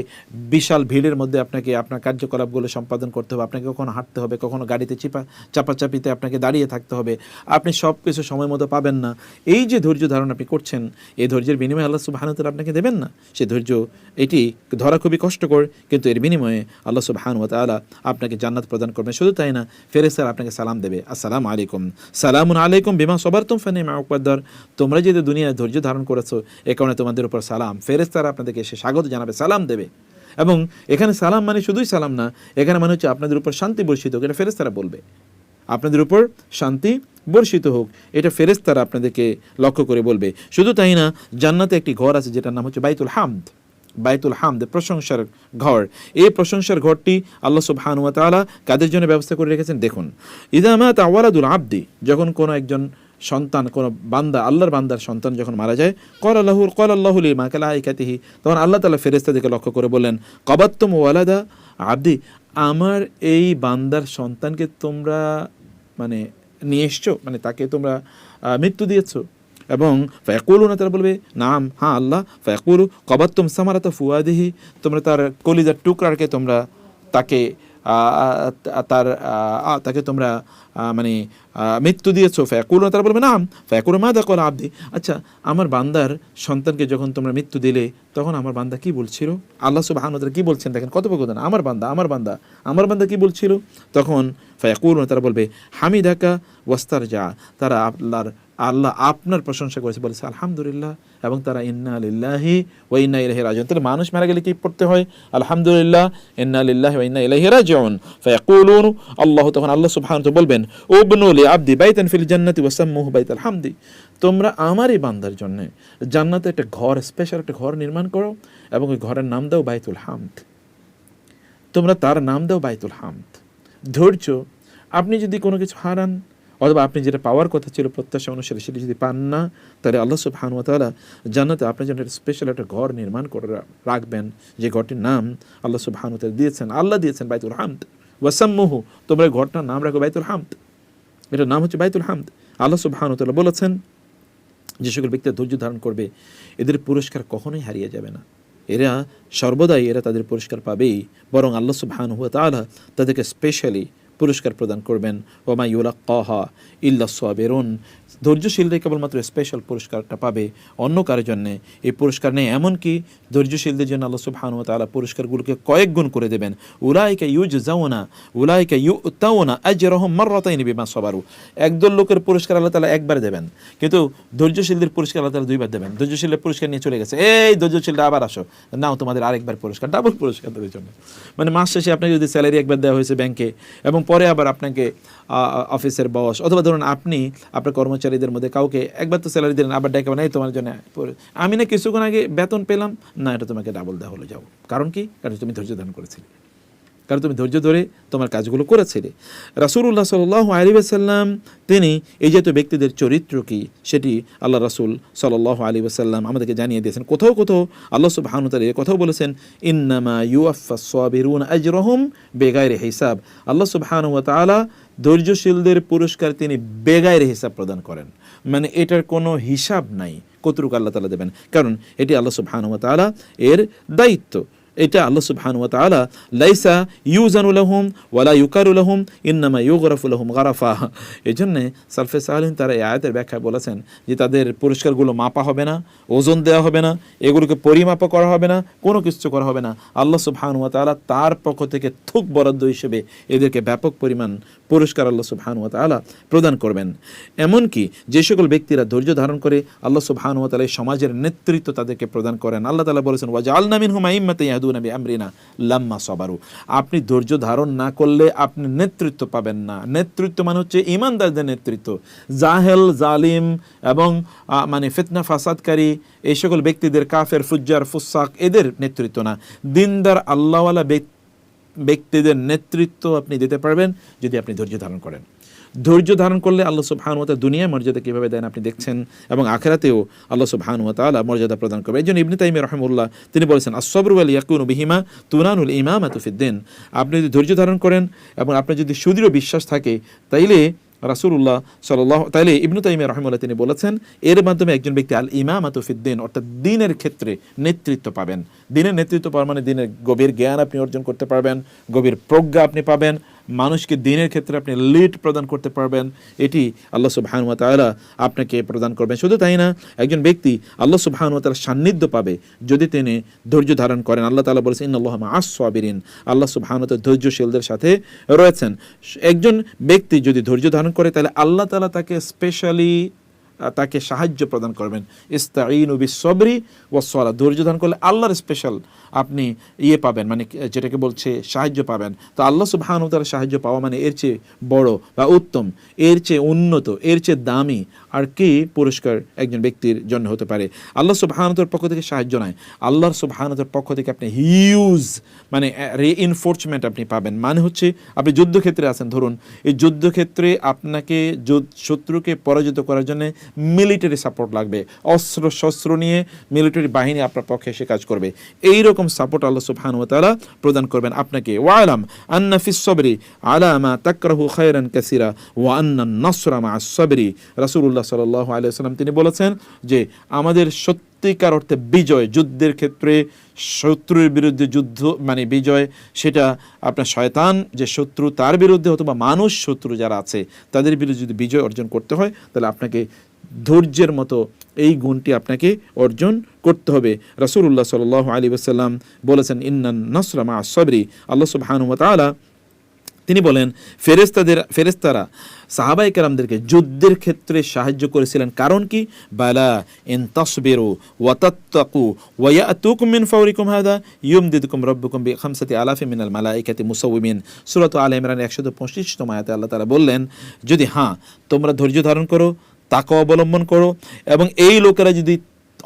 বিশাল ভিড়ের মধ্যে আপনাকে আপনার কার্যকলাপগুলো সম্পাদন করতে হবে, আপনাকে কখনো হাঁটতে হবে, কখনো গাড়িতে চাপাচাপিতে আপনাকে দাঁড়িয়ে থাকতে হবে, আপনি সব কিছু সময় মতো পাবেন না। এই যে ধৈর্য ধারণ আপনি করছেন, এই ধৈর্যের বিনিময়ে আল্লাহ সুবহানাহু ওয়া তাআলা আপনাকে দেবেন না। সেই ধৈর্য, এটি ধরা খুবই কষ্টকর, কিন্তু এর বিনিময়ে আল্লাহ সুবহানাহু ওয়া তাআলা আপনাকে জান্নাত প্রদান করবেন। শুধু তাই না, ফেরেশতারা আপনাকে সালাম দেবে, আসসালামু আলাইকুম, সালামুন আলাইকুম বিমা সাবারতুম ফানি'মা উকবাদ-দার, তোমরা যে দুনিয়ায় ধৈর্য ধারণ করেছো এ কারণে তোমাদের উপর সালাম। ফেরেশতারা আপনাদেরকে এসে স্বাগত জানাবে, সালাম দেবে। এবং এখানে সালাম মানে শুধুই সালাম না, এখানে মানে হচ্ছে আপনাদের উপর শান্তি বর্ষিত হোক, এটা ফেরেশতারা বলবে, আপনাদের উপর শান্তি বর্ষিত হোক, এটা ফেরেশতারা আপনাদেরকে লক্ষ্য করে বলবে। শুধু তাই না, জান্নাতে একটি ঘর আছে যেটার নাম হচ্ছে বাইতুল হামদ, বাইতুল হামদ, প্রশংসার ঘর। এই প্রশংসার ঘরটি আল্লাহ সুবহানাহু ওয়া তাআলা কাদের জন্য ব্যবস্থা করে রেখেছেন দেখুন। ইযা মাতা ওয়ালাদুল আবদি, যখন কোনো একজন সন্তান, কোনো বান্দা, আল্লাহর বান্দার সন্তান যখন মারা যায়, ক্বালাল্লাহু লিমালাইকাতিহি, তখন আল্লাহ তাআলা ফেরেশতাদেরকে লক্ষ্য করে বললেন, ক্বাবাতুম ওয়ালাদা আবদি, আমার এই বান্দার সন্তানকে তোমরা মানে নিয়ে এসছো, মানে তাকে তোমরা মৃত্যু দিয়েছো। এবং ফায়াকুলুনা, তারা বলবে, নাম, হ্যাঁ আল্লাহ। ফায়াকুলু ক্বাবাতুম সামারাতা ফুয়াদিহি, তোমরা তার কলিজার টুকরাকে তোমরা তাকে তাকে তোমরা মানে মৃত্যু দিয়েছো, ফায়াকুলুন, তারা বলবে নাম, ফায়াকুলু মাযা ক্বালা আবদি, আচ্ছা আমার বান্দার সন্তানকে যখন তোমরা মৃত্যু দিলে তখন আমার বান্দা কি বলছিল? আল্লাহ সুবহানাহু ওয়া তাআলা কি বলছেন দেখেন, কথোপকথন, আমার বান্দা আমার বান্দা আমার বান্দা কি বলছিল? তখন ফায়াকুলুন, তারা বলবে হামিদাকা ওয়াস্তারজা, তারা আল্লাহ আপনার প্রশংসা করেছে, বলেছে আলহামদুলিল্লাহ, এবং তারা ইন্না লিল্লাহি ওয়া ইন্না ইলাইহি রাজিউন। তাহলে মানুষ মারা গেলে কি পড়তে হয়? আলহামদুলিল্লাহ, ইন্না লিল্লাহি ওয়া ইন্না ইলাইহি রাজিউন। ফায়াকুলুন, তখন আল্লাহ সুবহানাহু ওয়া তাআলা বলবেন উবনু লি আবদি বাইতান ফিল জান্নাতি ওয়াসাম্মুহু বাইতাল হামদি, তোমরা আমারই বান্দার জন্য জান্নাতে একটা ঘর, স্পেশাল একটা ঘর নির্মাণ করো এবং ওই ঘরের নাম দাও বাইতুল হামদ, তোমরা তার নাম দাও বাইতুল হামদ। ধৈর্য, আপনি যদি কোনো কিছু হারান অথবা আপনি যেটা পাওয়ার কথা ছিল প্রত্যাশা অনুসারে সেটা যদি পান না, তাহলে আল্লাহ সুবহানাহু ওয়া তাআলা জান্নাতে আপনার জন্য একটা স্পেশাল একটা ঘর নির্মাণ করে রাখবেন, যে ঘরটির নাম আল্লাহ সুবহানাহু ওয়া তাআলা দিয়েছেন, আল্লাহ দিয়েছেন বাইতুল হামদ। ওয়াসাম্মুহু, তোমরা ঘরটার নাম রাখো বাইতুল হামদ, এটার নাম হচ্ছে বাইতুল হামদ। আল্লাহ সুবহানাহু ওয়া তাআলা বলেছেন যে সকল ব্যক্তি ধৈর্য ধারণ করবে এদের পুরস্কার কখনোই হারিয়ে যাবে না, এরা সর্বদাই এরা তাদের পুরস্কার পাবেই, বরং আল্লাহ সুবহানাহু ওয়া তাআলা তাদেরকে স্পেশালি পুরস্কার প্রদান করবেন। ওমা ইউলাক্কাহা ইল্লা সাবিরুন, ধৈর্যশীলরা কেবলমাত্র স্পেশাল পুরস্কারটা পাবে, অন্য কারোর জন্য এই পুরস্কার নেই। এমনকি ধৈর্যশীলদের জন্য আল্লাহ সুবহানাহু ওয়া তাআলা পুরস্কারগুলোকে কয়েক গুণ করে দেবেন। উলাইকা ইউজজাউনা উলাইকা ইউতাউনা আজরাহুম মাররাতাইন বিমা সাবারু, একদল লোকের পুরস্কার আল্লাহ তাআলা একবার দেবেন, কিন্তু ধৈর্যশীলদের পুরস্কার আল্লাহ তাআলা দুইবার দেবেন। ধৈর্যশীলের পুরস্কার নিয়ে চলে গেছে, এই ধৈর্যশীলরা আবার আসো, নাও তোমাদের আরেকবার পুরস্কার, ডাবল পুরস্কার তাদের জন্য। মানে মাস শেষে আপনাকে যদি স্যালারি একবার দেওয়া হয়েছে ব্যাংকে, এবং পরে আবার আপনাকে অফিসের বস অথবা ধরুন আপনি আপনার কর্মচারীদের মধ্যে কাউকে একবার তো স্যালারি দিলেন, আবার ডেকে নেই তোমার জন্য আমি না কিছুক্ষণ আগে বেতন পেলাম, না এটা তোমাকে ডাবল দেওয়া হলো, যাও। কারণ কি? কারণ তুমি ধৈর্য ধারণ করেছিলে, কারণ তুমি ধৈর্য ধরে তোমার কাজগুলো করেছিলে। রাসূলুল্লাহ সাল্লাল্লাহু আলাইহি ওয়াসাল্লাম তিনি এই জাতীয় ব্যক্তিদের চরিত্র কি সেটি আল্লাহ রাসূল সাল্লাল্লাহু আলাইহি ওয়াসাল্লাম আমাদেরকে জানিয়ে দিয়েছেন। কোথাও কোথাও আল্লাহ সুবহানাহু ওয়া তাআলা কথাও বলেছেন ইন্নামা ইউওয়াফাস সাবিরুনা আজরাহুম বিগাইরি হিসাব, আল্লাহ সুবহানাহু ওয়া তাআলা ধৈর্যশীলদের পুরস্কার তিনি বেগাইরে হিসাব প্রদান করেন, মানে এটার কোনো হিসাব নাই কতটুকু আল্লাহ তাআলা দেবেন, কারণ এটি আল্লাহ সুবহানাহু ওয়া তাআলা এর দায়িত্ব। এটা আল্লাহ সুবহানাহু ওয়া তাআলা লাইসা ইউজানু লাহুম ওয়ালা ইউকারু লাহুম ইন্নামা ইউগরাফু লাহুম গারাফা। এজন্য সালফে সালিহিন তারা এই আয়াতের ব্যাখ্যায় বলেছেন যে তাদের পুরস্কারগুলো মাপা হবে না, ওজন দেওয়া হবে না, এগুলোকে পরিমাপ করা হবে না, কোনো কিছু করা হবে না। আল্লাহ সুবহানাহু ওয়া তাআলা তার পক্ষ থেকে থুক বরাদ্দ হিসেবে এদেরকে ব্যাপক পরিমাণ পুরস্কার আল্লাহ সুবহানাহু ওয়া তাআলা প্রদান করবেন। এমনকি যে সকল ব্যক্তিরা ধৈর্য ধারণ করে আল্লাহ সুবহানাহু ওয়া তাআলা সমাজের নেতৃত্ব তাদেরকে প্রদান করেন, আল্লাহ তাআলা বলেছেন ওয়াজআলনা মিনহুম আইম্মাতান ইয়াহদুনা বিআমরিনা লাম্মা সাবারু, আপনি ধৈর্য ধারণ না করলে আপনি নেতৃত্ব পাবেন না। নেতৃত্ব মানে হচ্ছে ঈমানদারদের নেতৃত্ব, জাহেল জালিম এবং মানে ফিতনা ফাসাদকারী এই সকল ব্যক্তিদের, কাফের ফুজ্জার ফুসাক, এদের নেতৃত্ব না। দিনদার আল্লাহওয়ালা ব্যক্তিদের নেতৃত্ব আপনি দিতে পারবেন যদি আপনি ধৈর্য ধারণ করেন। ধৈর্য ধারণ করলে আল্লাহ সুবহানাহু ওয়া তাআলা দুনিয়ায় মর্যাদা কীভাবে দেন আপনি দেখছেন, এবং আখিরাতেও আল্লাহ সুবহানাহু ওয়া তাআলা মর্যাদা প্রদান করবে। এই জন্য ইবনে তাইমিয়া রাহিমাহুল্লাহ তিনি বলেছেন আস-সাবরু ওয়াল ইয়াকুনু বিহিমা তুনানুল ইমামাতু ফিদ-দ্বীন, আপনি যদি ধৈর্য ধারণ করেন এবং আপনার যদি সুদৃঢ় বিশ্বাস থাকে তাইলে রাসূলুল্লাহ সাল্লাল্লাহু তাইলে ইবনে তাইমিয়া রাহিমাহুল্লাহ তিনি বলেছেন এর মাধ্যমে একজন ব্যক্তি আল ইমামাতু ফিদ-দ্বীন অর্থাৎ দ্বীনের ক্ষেত্রে নেতৃত্ব পাবেন। দ্বীনের নেতৃত্ব পাওয়ার মানে দ্বীনের গভীর জ্ঞান আপনি অর্জন করতে পারবেন, গভীর প্রজ্ঞা আপনি পাবেন, মানুষকে দ্বীনের ক্ষেত্রে আপনি লিড প্রদান করতে পারবেন, এটি আল্লাহ সুবহানাহু ওয়া তাআলা আপনাকে প্রদান করবেন। শুধু তাই না, একজন ব্যক্তি আল্লাহ সুবহানাহু ওয়া তাআলার সান্নিধ্য পাবে যদি তিনি ধৈর্য ধারণ করেন। আল্লাহ তাআলা বলেছেন ইন্নাল্লাহা মা'আস সাবিরিন, আল্লাহ সুবহানাহু ওয়া তাআলা ধৈর্যশীলদের সাথে রয়েছেন। একজন ব্যক্তি যদি ধৈর্য ধারণ করে তাহলে আল্লাহ তাআলা তাকে স্পেশালি তাকে সাহায্য প্রদান করবেন। ইস্তাঈনু বিস-সাবরি ওয়াস-সালাহ, ধৈর্য ধারণ করলে আল্লাহর স্পেশাল আপনি পাবেন, মানে যেটাকে বলছে সাহায্য পাবেন। তো আল্লাহ সুবহানাহু ওয়া তাআলার সাহায্য পাওয়া মানে এর চেয়ে বড় বা উত্তম, এর চেয়ে উন্নত, এর চেয়ে দামি আর কি পুরস্কার একজন ব্যক্তির জন্য হতে পারে। আল্লাহ সুবহানাহু ওয়া তাআলার পক্ষ থেকে সাহায্য নয়, আল্লাহর সুবহানাহু ওয়া তাআলার পক্ষ থেকে আপনি হিউজ মানে রিইনফোর্সমেন্ট আপনি পাবেন। মানে হচ্ছে আপনি যুদ্ধক্ষেত্রে আছেন, ধরুন এই যুদ্ধক্ষেত্রে আপনাকে শত্রুকে পরাজিত করার জন্য মিলিটারি সাপোর্ট লাগবে, অস্ত্র শস্ত্র নিয়ে মিলিটারি বাহিনী আপনার পক্ষে এসে কাজ করবে, এইরকম সাপোর্ট আল্লাহ সুবহানাহু ওয়া তাআলা প্রদান করবেন আপনাকে। ওয়ালাম আন্না ফিস সাবরি আলা মা তাকরাহু খায়রান কাসীরা ওয়া আন্নান নাসরা মা'আস সাবরি, রাসূলুল্লাহ সাল্লাল্লাহু আলাইহি ওয়াসাল্লাম তিনি বলেছেন যে আমাদের সত্যিকার অর্থে বিজয়, যুদ্ধের ক্ষেত্রে শত্রুর বিরুদ্ধে যুদ্ধ মানে বিজয়, সেটা আপনার শয়তান যে শত্রু তার বিরুদ্ধে অথবা মানুষ শত্রু যারা আছে তাদের বিরুদ্ধে যদি বিজয় অর্জন করতে হয়, তাহলে আপনাকে ধৈর্যের মতো এই গুণটি আপনাকে অর্জন করতে হবে। রাসূলুল্লাহ সাল্লাল্লাহু আলাইহি ওয়াসাল্লাম বলেছেন, ইন্নান নাসরা মা আস-সাবরি। আল্লাহ সুবহানাহু ওয়া তাআলা তিনি বলেন, ফেরেশতারা সাহাবায়ে কেরামদেরকে যুদ্ধের ক্ষেত্রে সাহায্য করেছিলেন। কারণ কি? বালা ইন তাসবিরু ওয়া তাত্তাকু ওয়া ইয়াতুকুম মিন ফাওরিকুম হাদা ইউমদিদুকুম রাব্বুকুম বিখামসাতি আলাফিন মিনাল মালাইকাতি মুসাওয়িমিন। সূরা আলে ইমরানের 125 আয়াতে আল্লাহ তাআলা বললেন, যদি তোমরা ধৈর্য ধারণ করো, তাকওয়া অবলম্বন করো, এবং এই লোকেরা যদি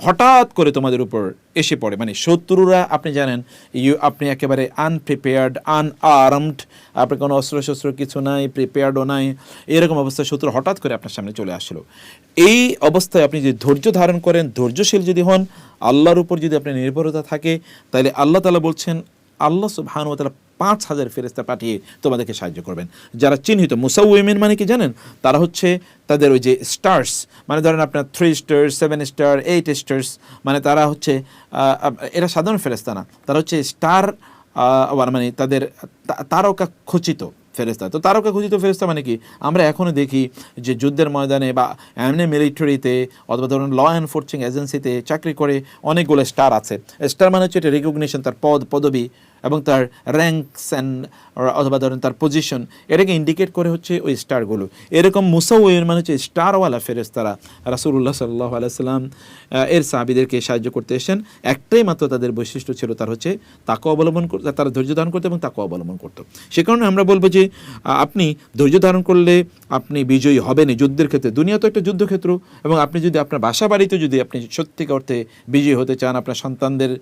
হঠাৎ করে তোমাদের উপর এসে পড়ে, মানে শত্রুরা, আপনি জানেন আপনি একেবারে আনপ্রিপেয়ার্ড, আনআর্মড, আপনার কোনো অস্ত্রশস্ত্র কিছু নাই, প্রিপেয়ার্ডও নাই, এরকম অবস্থায় শত্রু হঠাৎ করে আপনার সামনে চলে আসলো। এই অবস্থায় আপনি যদি ধৈর্য ধারণ করেন, ধৈর্যশীল যদি হন, আল্লাহর উপর যদি আপনার নির্ভরতা থাকে, তাহলে আল্লাহ তাআলা বলছেন, আল্লাহ সুবহানাহু ওয়া তাআলা 5000 ফেরেশতা পাঠিয়ে তোমাদেরকে সাহায্য করবেন। যারা চিহ্নিত মুসাওয়িমিন মানে কি জানেন? তারা হচ্ছে তাদের ওই যে স্টার্স, মানে ধরেন আপনার 3 স্টার, 7 স্টার, 8 স্টার্স, মানে তারা হচ্ছে এরা সাধারণ ফেরেশতা না, তারা হচ্ছে স্টার, মানে তাদের তারকা খচিত ফেরেশতা। তো তারকা খচিত ফেরেশতা মানে কি? আমরা এখনও দেখি যে যুদ্ধের ময়দানে বা এমনি মিলিটারিতে অথবা ধরুন ল এনফোর্সিং এজেন্সিতে চাকরি করে অনেকগুলো স্টার আছে। স্টার মানে হচ্ছে এটা রেকগনিশন, তার পদবি এবং তার র্যাঙ্কস অ্যান্ড অথবা ধরেন তার পজিশন, এটাকে ইন্ডিকেট করে হচ্ছে ওই স্টারগুলো। এরকম মুসাওয়িমিন মানে হচ্ছে স্টারওয়ালা ফেরেশতারা রাসূলুল্লাহ সাল্লাল্লাহু আলাইহি ওয়াসাল্লাম এর সাহাবীদেরকে সাহায্য করতে এসেছেন। একটাই মাত্র তাদের বৈশিষ্ট্য ছিল, তার হচ্ছে তাকওয়া অবলম্বন করতে, তারা ধৈর্য ধারণ করতে এবং তাকওয়া অবলম্বন করতো। সে কারণে আমরা বলবো যে আপনি ধৈর্য ধারণ করলে আপনি বিজয়ী হবেনই যুদ্ধের ক্ষেত্রে। দুনিয়া তো একটা যুদ্ধক্ষেত্র, এবং আপনি যদি আপনার বাসা বাড়িতে যদি আপনি সত্যিকার অর্থে বিজয়ী হতে চান, আপনার সন্তানদের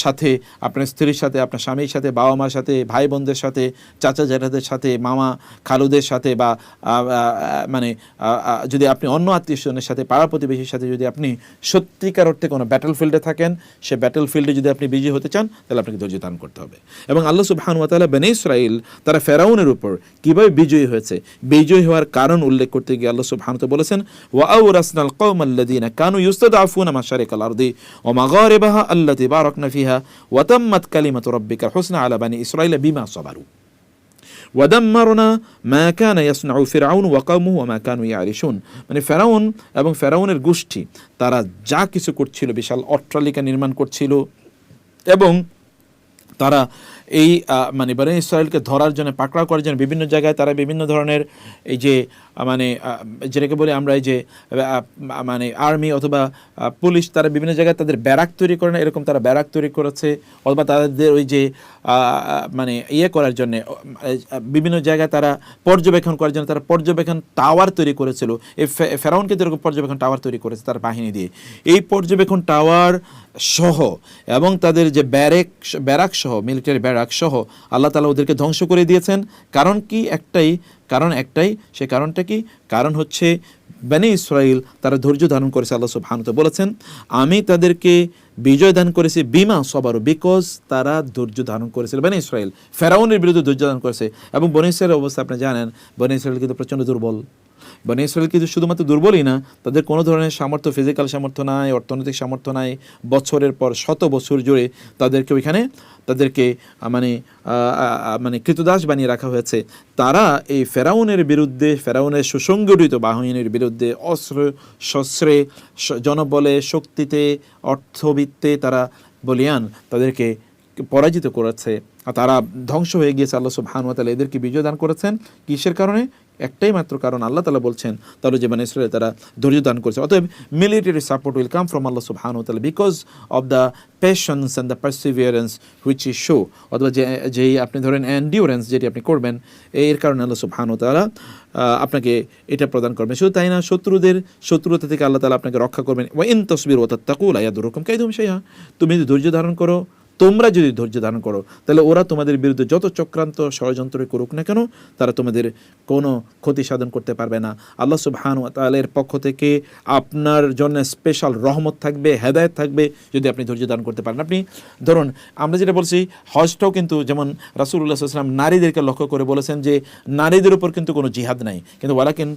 সাথে, আপনার স্ত্রীর সাথে, আপনার স্বামীর সাথে, বাবা মার সাথে, ভাই বোনদের সাথে, চাচা জ্যাঠাদের সাথে, মামা খালুদের সাথে, বা মানে যদি আপনি অন্য আত্মীয়স্বজনের সাথে, পাড়া প্রতিবেশীর সাথে যদি আপনি সত্যিকার অর্থে কোনো ব্যাটল ফিল্ডে থাকেন, সে ব্যাটল ফিল্ডে যদি আপনি বিজয়ী হতে চান, তাহলে আপনাকে ধৈর্য ধারণ করতে হবে। এবং আল্লাহ সুবহানাহু ওয়া তাআলা বনী ইসরাঈল তারা ফেরাউনের উপর কিভাবে বিজয়ী হয়েছে, বিজয়ী হওয়ার কারণ উল্লেখ করতে গিয়ে আল্লাহ সুবহানাহু ওয়া তাআলা বলেছেন, ওয়া আওরাসনাল কওমাল্লাযীনা কানু ইস্তাদআফুনা মাশারিকাল আরদি ওয়া মাগারিবাহা আল্লাতী বারাকনা ফিহা ওয়া তাম্মাত কালিমাতু রাব্বিকাল হুসনা আলা বানি ইসরাঈল বিমা সাবারু ওয়াদাম্মারনা মা কানা ইয়াসনাউ ফিরআউন ওয়া কওমুহু ওয়া মা কানু ইয়ারিশুন। মানে ফেরাউন এবং ফেরাউনের গোষ্ঠী তারা যা কিছু করছিল, বিশাল অট্টালিকা নির্মাণ করছিল, এবং তারা এই মানে বনী ইসরাঈলকে ধরার জন্য, পাকড়াও করার জন্য বিভিন্ন জায়গায় তারা বিভিন্ন ধরনের এই যে মানে যেটাকে বলে আমরা এই যে মানে আর্মি অথবা পুলিশ, তারা বিভিন্ন জায়গায় তাদের ব্যারাক তৈরি করে না, এরকম তারা ব্যারাক তৈরি করেছে, অথবা তাদের ওই যে মানে করার জন্য বিভিন্ন জায়গায় তারা পর্যবেক্ষণ করার জন্য তারা পর্যবেক্ষণ টাওয়ার তৈরি করেছিল। এই ফেরাউনকে যেরকম পর্যবেক্ষণ টাওয়ার তৈরি করেছে তার বাহিনী দিয়ে, এই পর্যবেক্ষণ টাওয়ার সহ এবং তাদের যে ব্যারাক সহ, মিলিটারি ব্যারাক সহ আল্লাহ তাআলা ওদেরকে ধ্বংস করে দিয়েছেন। কারণ কি? কারণ একটাই, সে কারণটা কি? কারণ হচ্ছে বনী ইসরাঈল তারা ধৈর্য ধারণ করেছে। আল্লাহ সুবহানাহু ওয়া তাআলা বলেছেন, আমি তাদেরকে বিজয় দান করেছি বিমা সবারু, বিকজ তারা ধৈর্য ধারণ করেছিল। বনী ইসরাঈল ফেরাউনের বিরুদ্ধে ধৈর্য ধারণ করেছে, এবং বনী ইসরাঈলের অবস্থা আপনি জানেন, বনী ইসরাঈল কিন্তু প্রচণ্ড দুর্বল। বনী ইসরাঈল কিন্তু শুধুমাত্র দুর্বলই না, তাদের কোনো ধরনের সামর্থ্য, ফিজিক্যাল সামর্থ্য নাই, অর্থনৈতিক সামর্থ্য নাই। বছরের পর শত বছর জুড়ে তাদেরকে মানে কৃতদাস বানিয়ে রাখা হয়েছে। তারা এই ফেরাউনের বিরুদ্ধে, ফেরাউনের সুসংগঠিত বাহিনীর বিরুদ্ধে অস্ত্র শস্ত্রে, জনবলে, শক্তিতে, অর্থবিত্তে তারা বলিয়ান তাদেরকে পরাজিত করেছে, তারা ধ্বংস হয়ে গিয়েছে। আল্লাহ সুবহানাহু ওয়া তাআলা এদেরকে বিজয় দান করেছেন কিসের কারণে? একটাই মাত্র কারণ, আল্লাহ তাআলা বলছেন তাহলে যে বনী ইসরাঈল তারা ধৈর্য দান করেছে। অতএব military support will come from Allah সুবহানাহু ওয়া তাআলা because of the patience and the perseverance which is show, অথবা যেই আপনি ধরেন এন্ডিউরেন্স যেটি আপনি করবেন, এর কারণে আল্লাহ সুবহানাহু ওয়া তাআলা আপনাকে এটা প্রদান করবেন। শুধু তাই না, শত্রুতা থেকে আল্লাহ তাআলা আপনাকে রক্ষা করবেন। ওয়া ইন তাসবিরু ওয়া তাত্তাকু লা ইয়াদুরুকুম কাইদুহুম শাইআ, তুমি যদি ধৈর্য ধারণ করো, তোমরা যদি ধৈর্য ধারণ করো, তাহলে ওরা তোমাদের বিরুদ্ধে যত চক্রান্ত ষড়যন্ত্র করুক না কেন, তারা তোমাদের কোনো ক্ষতি সাধন করতে পারবে না। আল্লাহ সুবহানাহু ওয়া তাআলার পক্ষ থেকে আপনার জন্য স্পেশাল রহমত থাকবে, হেদায়েত থাকবে যদি আপনি ধৈর্য ধারণ করতে পারেন। আপনি ধরুন, আমরা যেটা বলছি, হজটাও কিন্তু যেমন রাসূলুল্লাহ সাল্লাল্লাহু আলাইহি ওয়াসাল্লাম নারীদেরকে লক্ষ্য করে বলেছেন যে নারীদের উপর কিন্তু কোনো জিহাদ নাই, কিন্তু ওয়ালাকিন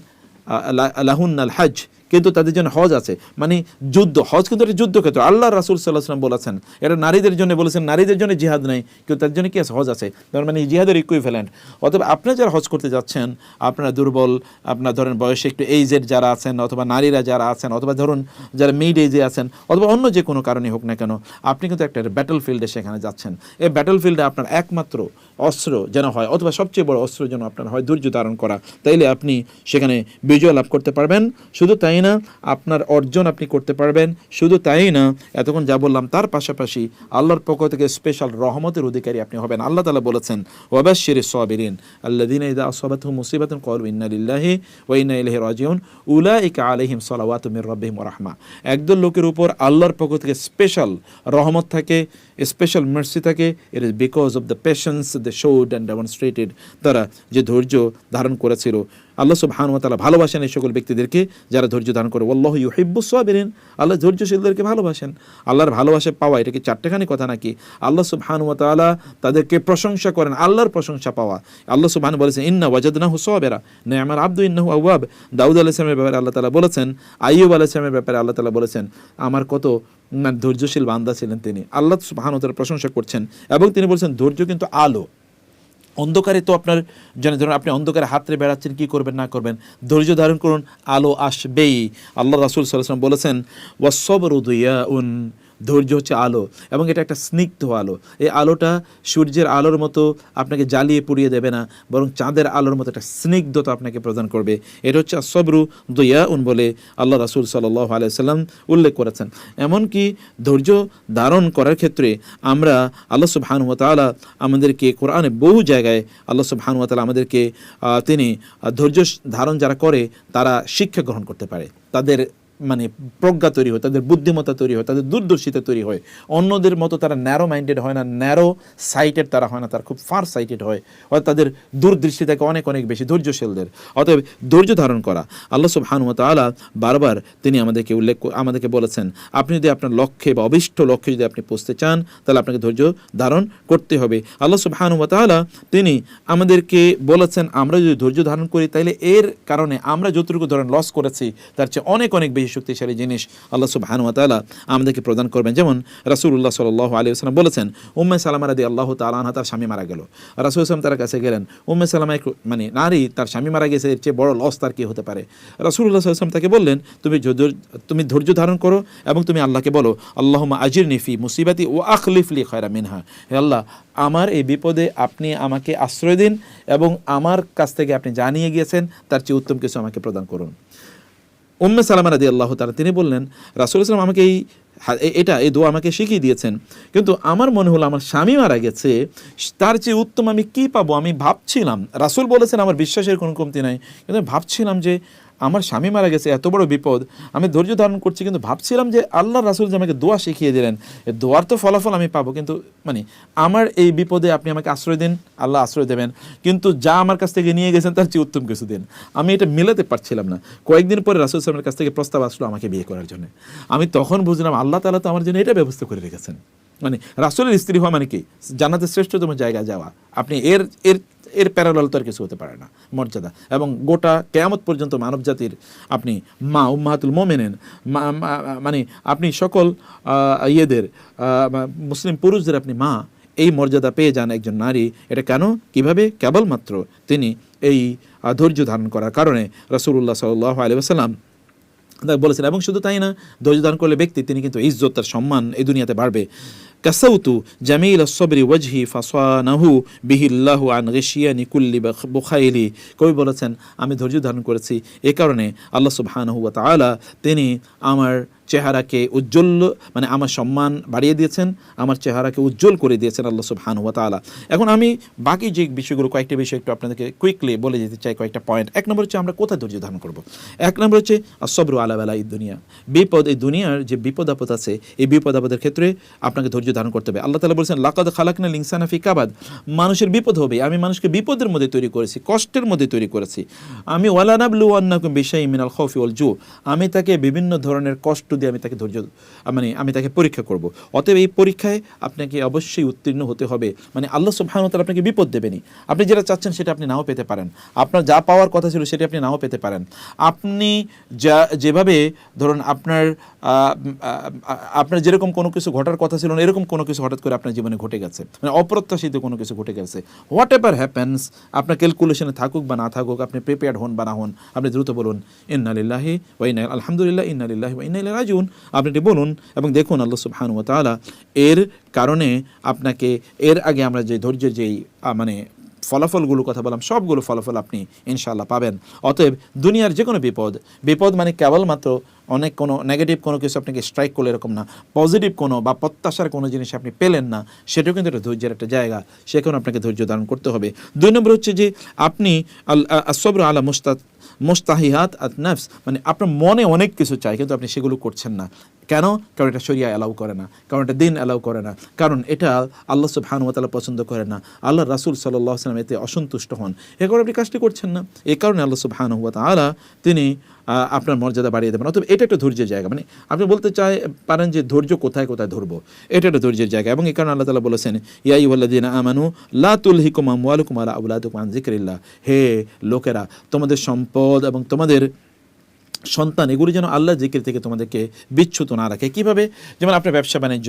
লাহুন্নাল হজ, কিন্তু তাদের জন্য হজ আছে, মানে যুদ্ধ। হজ কিন্তু একটা যুদ্ধক্ষেত্র। আল্লাহ রাসূল সাল্লাল্লাহু আলাইহি ওয়াসাল্লাম বলেছেন এটা নারীদের জন্য, বলেছেন নারীদের জন্য জিহাদ নাই, কিন্তু তার জন্য কি আছে? হজ আছে। তার মানে জিহাদের ইকুইভ্যালেন্ট। অথবা আপনারা যারা হজ করতে যাচ্ছেন, আপনারা দুর্বল, আপনার ধরেন বয়সে একটু এইজেড যারা আছেন, অথবা নারীরা যারা আছেন, অথবা ধরুন যারা মিড এজে আছেন, অথবা অন্য যে কোনো কারণে হোক না কেন, আপনি কিন্তু একটা ব্যাটল ফিল্ডে সেখানে যাচ্ছেন। এই ব্যাটল ফিল্ডে আপনার একমাত্র অস্ত্র যেন হয়, অথবা সবচেয়ে বড় অস্ত্র যেন আপনার হয় ধৈর্য ধারণ করা। তাইলে আপনি সেখানে বিজয় লাভ করতে পারবেন। শুধু তাই না, আপনার অর্জন আপনি করতে পারবেন। শুধু তাই না, এতক্ষণ যা বললাম তার পাশাপাশি আল্লাহর পক্ষ থেকে স্পেশাল রহমতের অধিকারী আপনি হবেন। আল্লাহ তাআলা বলেছেন ওয়াবাশশিরিস সাবিরিন আল্লাযীনা ইযা আসাবাতহুম মুসিবাতুন ক্বালু ইন্না লিল্লাহি ওয়া ইন্না ইলাইহি রাজিউন উলাইকা আলাইহিম সালাওয়াতু মির রাব্বিহিম ওয়া রাহমা। একদল লোকের উপর আল্লাহর পক্ষ থেকে স্পেশাল রহমত থাকে, স্পেশাল মার্সি থাকে। It is because of the patience they showed and demonstrated. তারা যে ধৈর্য ধারণ করেছিল, আল্লাহ সুবহানাহু ওয়া তাআলা ভালোবাসেন এই সকল ব্যক্তিদেরকে যারা ধৈর্য ধারণ করে। ওয়াল্লাহু ইউহিব্বুস সাবিরিন, আল্লাহ ধৈর্যশীলদেরকে ভালোবাসেন। আল্লাহর ভালোবাসা পাওয়া এটা কি চারটেখানি কথা নাকি? আল্লাহ সুবহানাহু ওয়া তাআলা তাদেরকে প্রশংসা করেন, আল্লাহর প্রশংসা পাওয়া। আল্লাহ সুবহানাহু বলেছেন ইন্না ওয়াজাদনাহু সাবিরা নি'মাল আবদু ইন্নাহু আওয়াব। দাউদ আলাইহিস সালামের ব্যাপারে আল্লাহ তাআলা বলেছেন, আইয়ুব আলাইহিস সালামের ব্যাপারে আল্লাহ তাআলা বলেছেন আমার কত ধৈর্যশীল বান্দা ছিলেন তিনি। আল্লাহ সুবহানাহু ওয়া তাআলা প্রশংসা করছেন এবং তিনি বলেছেন ধৈর্য কিন্তু আলো। অন্ধকারে তো আপনার যেন ধরুন আপনি অন্ধকারে হাতরে বেড়াচ্ছেন, কী করবেন না করবেন, ধৈর্য ধারণ করুন, আলো আসবেই। আল্লাহ রাসূল সাল্লাল্লাহু আলাইহি ওয়াসাল্লাম বলেছেন ওয়াস-সাবরু দিয়াউন, ধৈর্য হচ্ছে আলো, এবং এটা একটা স্নিগ্ধ আলো। এই আলোটা সূর্যের আলোর মতো আপনাকে জ্বালিয়ে পুড়িয়ে দেবে না, বরং চাঁদের আলোর মতো একটা স্নিগ্ধতা আপনাকে প্রদান করবে। এটা হচ্ছে আস-সাবরু দিয়াউন বলে আল্লাহ রাসূল সাল্লাল্লাহু আলাইহি ওয়াসাল্লাম উল্লেখ করেছেন। এমনকি ধৈর্য ধারণ করার ক্ষেত্রে আমরা আল্লাহ সুবহানাহু ওয়া তাআলা আমাদেরকে কোরআনে বহু জায়গায় আল্লাহ সুবহানাহু ওয়া তাআলা আমাদেরকে তিনি ধৈর্য ধারণ যারা করে তারা শিক্ষা গ্রহণ করতে পারে, তাদের মানে প্রজ্ঞা তৈরি হয়, তাদের বুদ্ধিমত্তা তৈরি হয়, তাদের দূরদর্শিতা তৈরি হয়। অন্যদের মতো তারা ন্যারো মাইন্ডেড হয় না, ন্যারো সাইটেড তারা হয় না, তারা খুব ফার সাইটেড হয়, অর্থাৎ তাদের দূরদৃষ্টি থাকে অনেক অনেক বেশি ধৈর্যশীলদের। অতএব ধৈর্য ধারণ করা আল্লাহ সুবহানাহু ওয়া তাআলা বারবার তিনি আমাদেরকে বলেছেন আপনি যদি আপনার লক্ষ্যে বা অভিষ্ট লক্ষ্যে যদি আপনি পৌঁছতে চান তাহলে আপনাকে ধৈর্য ধারণ করতে হবে। আল্লাহ সুবহানাহু ওয়া তাআলা তিনি আমাদেরকে বলেছেন আমরা যদি ধৈর্য ধারণ করি তাহলে এর কারণে আমরা যতটুকু ধরেন লস করেছি তার চেয়ে অনেক অনেক বেশি শক্তিশালী জিনিস আল্লাহ সুবহানাহু ওয়া তাআলা আমাদেরকে প্রদান করবেন। যেমন রাসূলুল্লাহ সাল্লাল্লাহু আলাইহি ওয়াসাল্লাম বলেছেন উম্মে সালামা রাদিয়াল্লাহু তাআলা আনহা তার স্বামী মারা গেল। রাসূল সাল্লাল্লাহু আলাইহি ওয়াসাল্লাম তার কাছে গেলেন, উম্মে সালামা মানে নারী তার স্বামী মারা গেছে, এর চেয়ে বড় লস তার কি হতে পারে? রাসূলুল্লাহ সাল্লাল্লাহু আলাইহি ওয়াসাল্লাম তাকে বললেন তুমি ধৈর্য ধারণ করো এবং তুমি আল্লাহকে বলো আল্লাহুম্মা আজিরনি ফি মুসিবাতি ওয়া আখলিফ লি খায়রা মিনহা। হে আল্লাহ আমার এই বিপদে আপনি আমাকে আশ্রয় দিন এবং আমার কাছ থেকে আপনি জানিয়ে গিয়েছেন তার চেয়ে উত্তম কিছু আমাকে প্রদান করুন। উম্মে সালামা রাদিয়াল্লাহু তাআলা তিনি বললেন রাসূলুল্লাহ সাল্লাল্লাহু আলাইহি ওয়াসাল্লাম আমাকে এই দোয়া আমাকে শিখিয়ে দিয়েছেন, কিন্তু আমার মনে হলো আমার স্বামী মারা গেছে, তার চেয়ে উত্তম আমি কি পাবো? আমি ভাবছিলাম, রাসূল বলেছেন আমার বিশ্বাসের কোনো কমতি নাই, কিন্তু ভাবছিলাম যে আমার স্বামী মারা গেছে, এত বড় বিপদ, আমি ধৈর্য ধারণ করছি, কিন্তু ভাবছিলাম যে আল্লাহ রাসূল যে আমাকে দোয়া শিখিয়ে দিলেন, এই দোয়ার তো ফলাফল আমি পাবো, কিন্তু মানে আমার এই বিপদে আপনি আমাকে আশ্রয় দিন, আল্লাহ আশ্রয় দেবেন, কিন্তু যা আমার কাছ থেকে নিয়ে গেছেন তার চেয়ে উত্তম কিছু দিন। আমি এটা মিলাতে পারছিলাম না। কয়েকদিন পরে রাসূল সাল্লাল্লাহু আলাইহি ওয়াসাল্লামের কাছ থেকে প্রস্তাব আসলো আমাকে বিয়ে করার জন্য। আমি তখন বুঝলাম আল্লাহ তাআলা তো আমার জন্য এটা ব্যবস্থা করে রেখেছেন। মানে রাসূলের স্ত্রী হওয়া মানে কি জান্নাতের শ্রেষ্ঠতম জায়গায় যাওয়া। আপনি এর প্যারালাল তো আর কিছু হতে পারে না মর্যাদা, এবং গোটা কিয়ামত পর্যন্ত মানব জাতির আপনি মা উম্মাহাতুল মুমিনিন, মানে আপনি সকল ইয়েদের মুসলিম পুরুষদের আপনি মা, এই মর্যাদা পেয়ে যান একজন নারী। এটা কেন কিভাবে? কেবলমাত্র তিনি এই ধৈর্য ধারণ করার কারণে। রাসূলুল্লাহ সাল্লাল্লাহু আলাইহি ওয়াসাল্লাম বলেছেন, এবং শুধু তাই না, ধৈর্য ধারণ করলে ব্যক্তি তিনি কিন্তু ইজ্জত তার সম্মান এই দুনিয়াতে বাড়বে। কাসাউতু জামিল আস-সাবরি ওয়াজহি ফাসানাহু বিহিল্লাহু আন গিশিয়ানি কুল্লি বুখাইলি। কবি বলেছেন আমি ধৈর্য ধারণ করেছি এ কারণে আল্লাহ সুবহানাহু ওয়া তাআলা তিনি আমার চেহারাকে উজ্জ্বল, মানে আমার সম্মান বাড়িয়ে দিয়েছেন, আমার চেহারাকে উজ্জ্বল করে দিয়েছেন আল্লাহ সুবহানাহু ওয়া তাআলা। এখন আমি বাকি যে বিষয়গুলো কয়েকটা বিষয় একটু আপনাদেরকে কুইকলি বলে যেতে চাই, কয়েকটা পয়েন্ট। এক নম্বর হচ্ছে আমরা কোথায় ধৈর্য ধারণ করব। এক নম্বর হচ্ছে আস-সাবরু আলা বালাইদ দুনিয়া, বিপদ, এই দুনিয়ার যে বিপদ আপদ আছে এই বিপদ আপদের ক্ষেত্রে আপনাকে ধৈর্য ধারণ করতে হবে। আল্লাহ তাআলা বলেছেন লাকাদ খালাকনাল ইনসানা ফি কাবাদ, মানুষের বিপদ হবে, আমি মানুষকে বিপদের মধ্যে তৈরি করেছি, কষ্টের মধ্যে তৈরি করেছি। আমি ওয়ালা নাবলুওয়ান্নাকুম বিশাইইন মিনাল খাউফি ওয়াল জু, আমি তাকে বিভিন্ন ধরনের কষ্ট দিয়ে আমি তাকে ধৈর্য মানে আমি তাকে পরীক্ষা করব। অতএব এই পরীক্ষায় আপনাকে অবশ্যই উত্তীর্ণ হতে হবে। মানে আল্লাহ সুবহানাহু ওয়া তাআলা আপনাকে বিপদ দেবেনই। আপনি যেটা চাচ্ছেন সেটা আপনি নাও পেতে পারেন, আপনার যা পাওয়ার কথা ছিল সেটা আপনি নাও পেতে পারেন। আপনি যেভাবে ধরুন আপনার যেরকম কোনো কিছু ঘটার কথা ছিল না, এরকম কোনো কিছু হঠাৎ করে আপনার জীবনে ঘটে গেছে, মানে অপ্রত্যাশিত কোনো কিছু ঘটে গেছে। হোয়াট এভার হ্যাপেন্স, আপনার ক্যালকুলেশনে থাকুক বা না থাকুক, আপনি প্রিপেয়ার্ড হন বা না হন, আপনি দ্রুত বলুন ইন্না লিল্লাহি ওয়া ইন্না আলহামদুলিল্লাহ ইন্না লিল্লাহি ওয়া ইন্না ইলাইহি রাজিউন, আপনি এটি বলুন এবং দেখুন আল্লাহ সুবহানাহু ওয়া তাআলা এর কারণে আপনাকে, এর আগে আমরা যে ধৈর্যের যেই মানে ফলাফলগুলো কথা বললাম, সবগুলো ফলাফল আপনি ইনশাআল্লাহ পাবেন। অতএব দুনিয়ার যে কোনো বিপদ মানে কেবলমাত্র অনেক কোনো নেগেটিভ কোনো কিছু আপনাকে স্ট্রাইক করলে এরকম না, পজিটিভ কোনো বা প্রত্যাশার কোনো জিনিস আপনি পেলেন না, সেটাও কিন্তু একটা ধৈর্যের একটা জায়গা, সেখানে আপনাকে ধৈর্য ধারণ করতে হবে। 2 নম্বর হচ্ছে যে আপনি আসবরু আলা মুস্তাহিহাত আত নাফস, মানে আপনার মনে অনেক কিছু চাই কিন্তু আপনি সেগুলো করছেন না। কেন? কারণ এটা শরিয়া অ্যালাউ করে না, কারণ এটা দিন অ্যালাউ করে না, কারণ এটা আল্লাহ সুবহানাহু ওয়া তাআলা পছন্দ করেন না, আল্লাহ রাসূল সাল্লাল্লাহু আলাইহি ওয়াসাল্লাম এতে অসন্তুষ্ট হন। এ কারণে আপনি কাজটি করছেন না, এই কারণে আল্লাহ সুবহানাহু ওয়া তাআলা তিনি আপনার মর্যাদা বাড়িয়ে দেবেন। অতএব এটা একটা ধৈর্যের জায়গা। মানে আপনি বলতে পারেন যে ধৈর্য কোথায় কোথায় ধরবো, এটা একটা ধৈর্যের জায়গা। এবং এই কারণে আল্লাহ তাআলা বলেছেন ইয়া আইয়ুহাল্লাযীনা আমানু লা তুলহিকুম আমওয়ালুকুম ওয়ালা আওলাদুকুম আন যিকরিল্লাহ, হে লোকেরা, তোমাদের সম্পদ এবং তোমাদের সন্তান এগুলি যেন আল্লাহ জিকির থেকে তোমাদেরকে বিচ্যুত না রাখে। কীভাবে? যেমন আপনার ব্যবসা বাণিজ্য,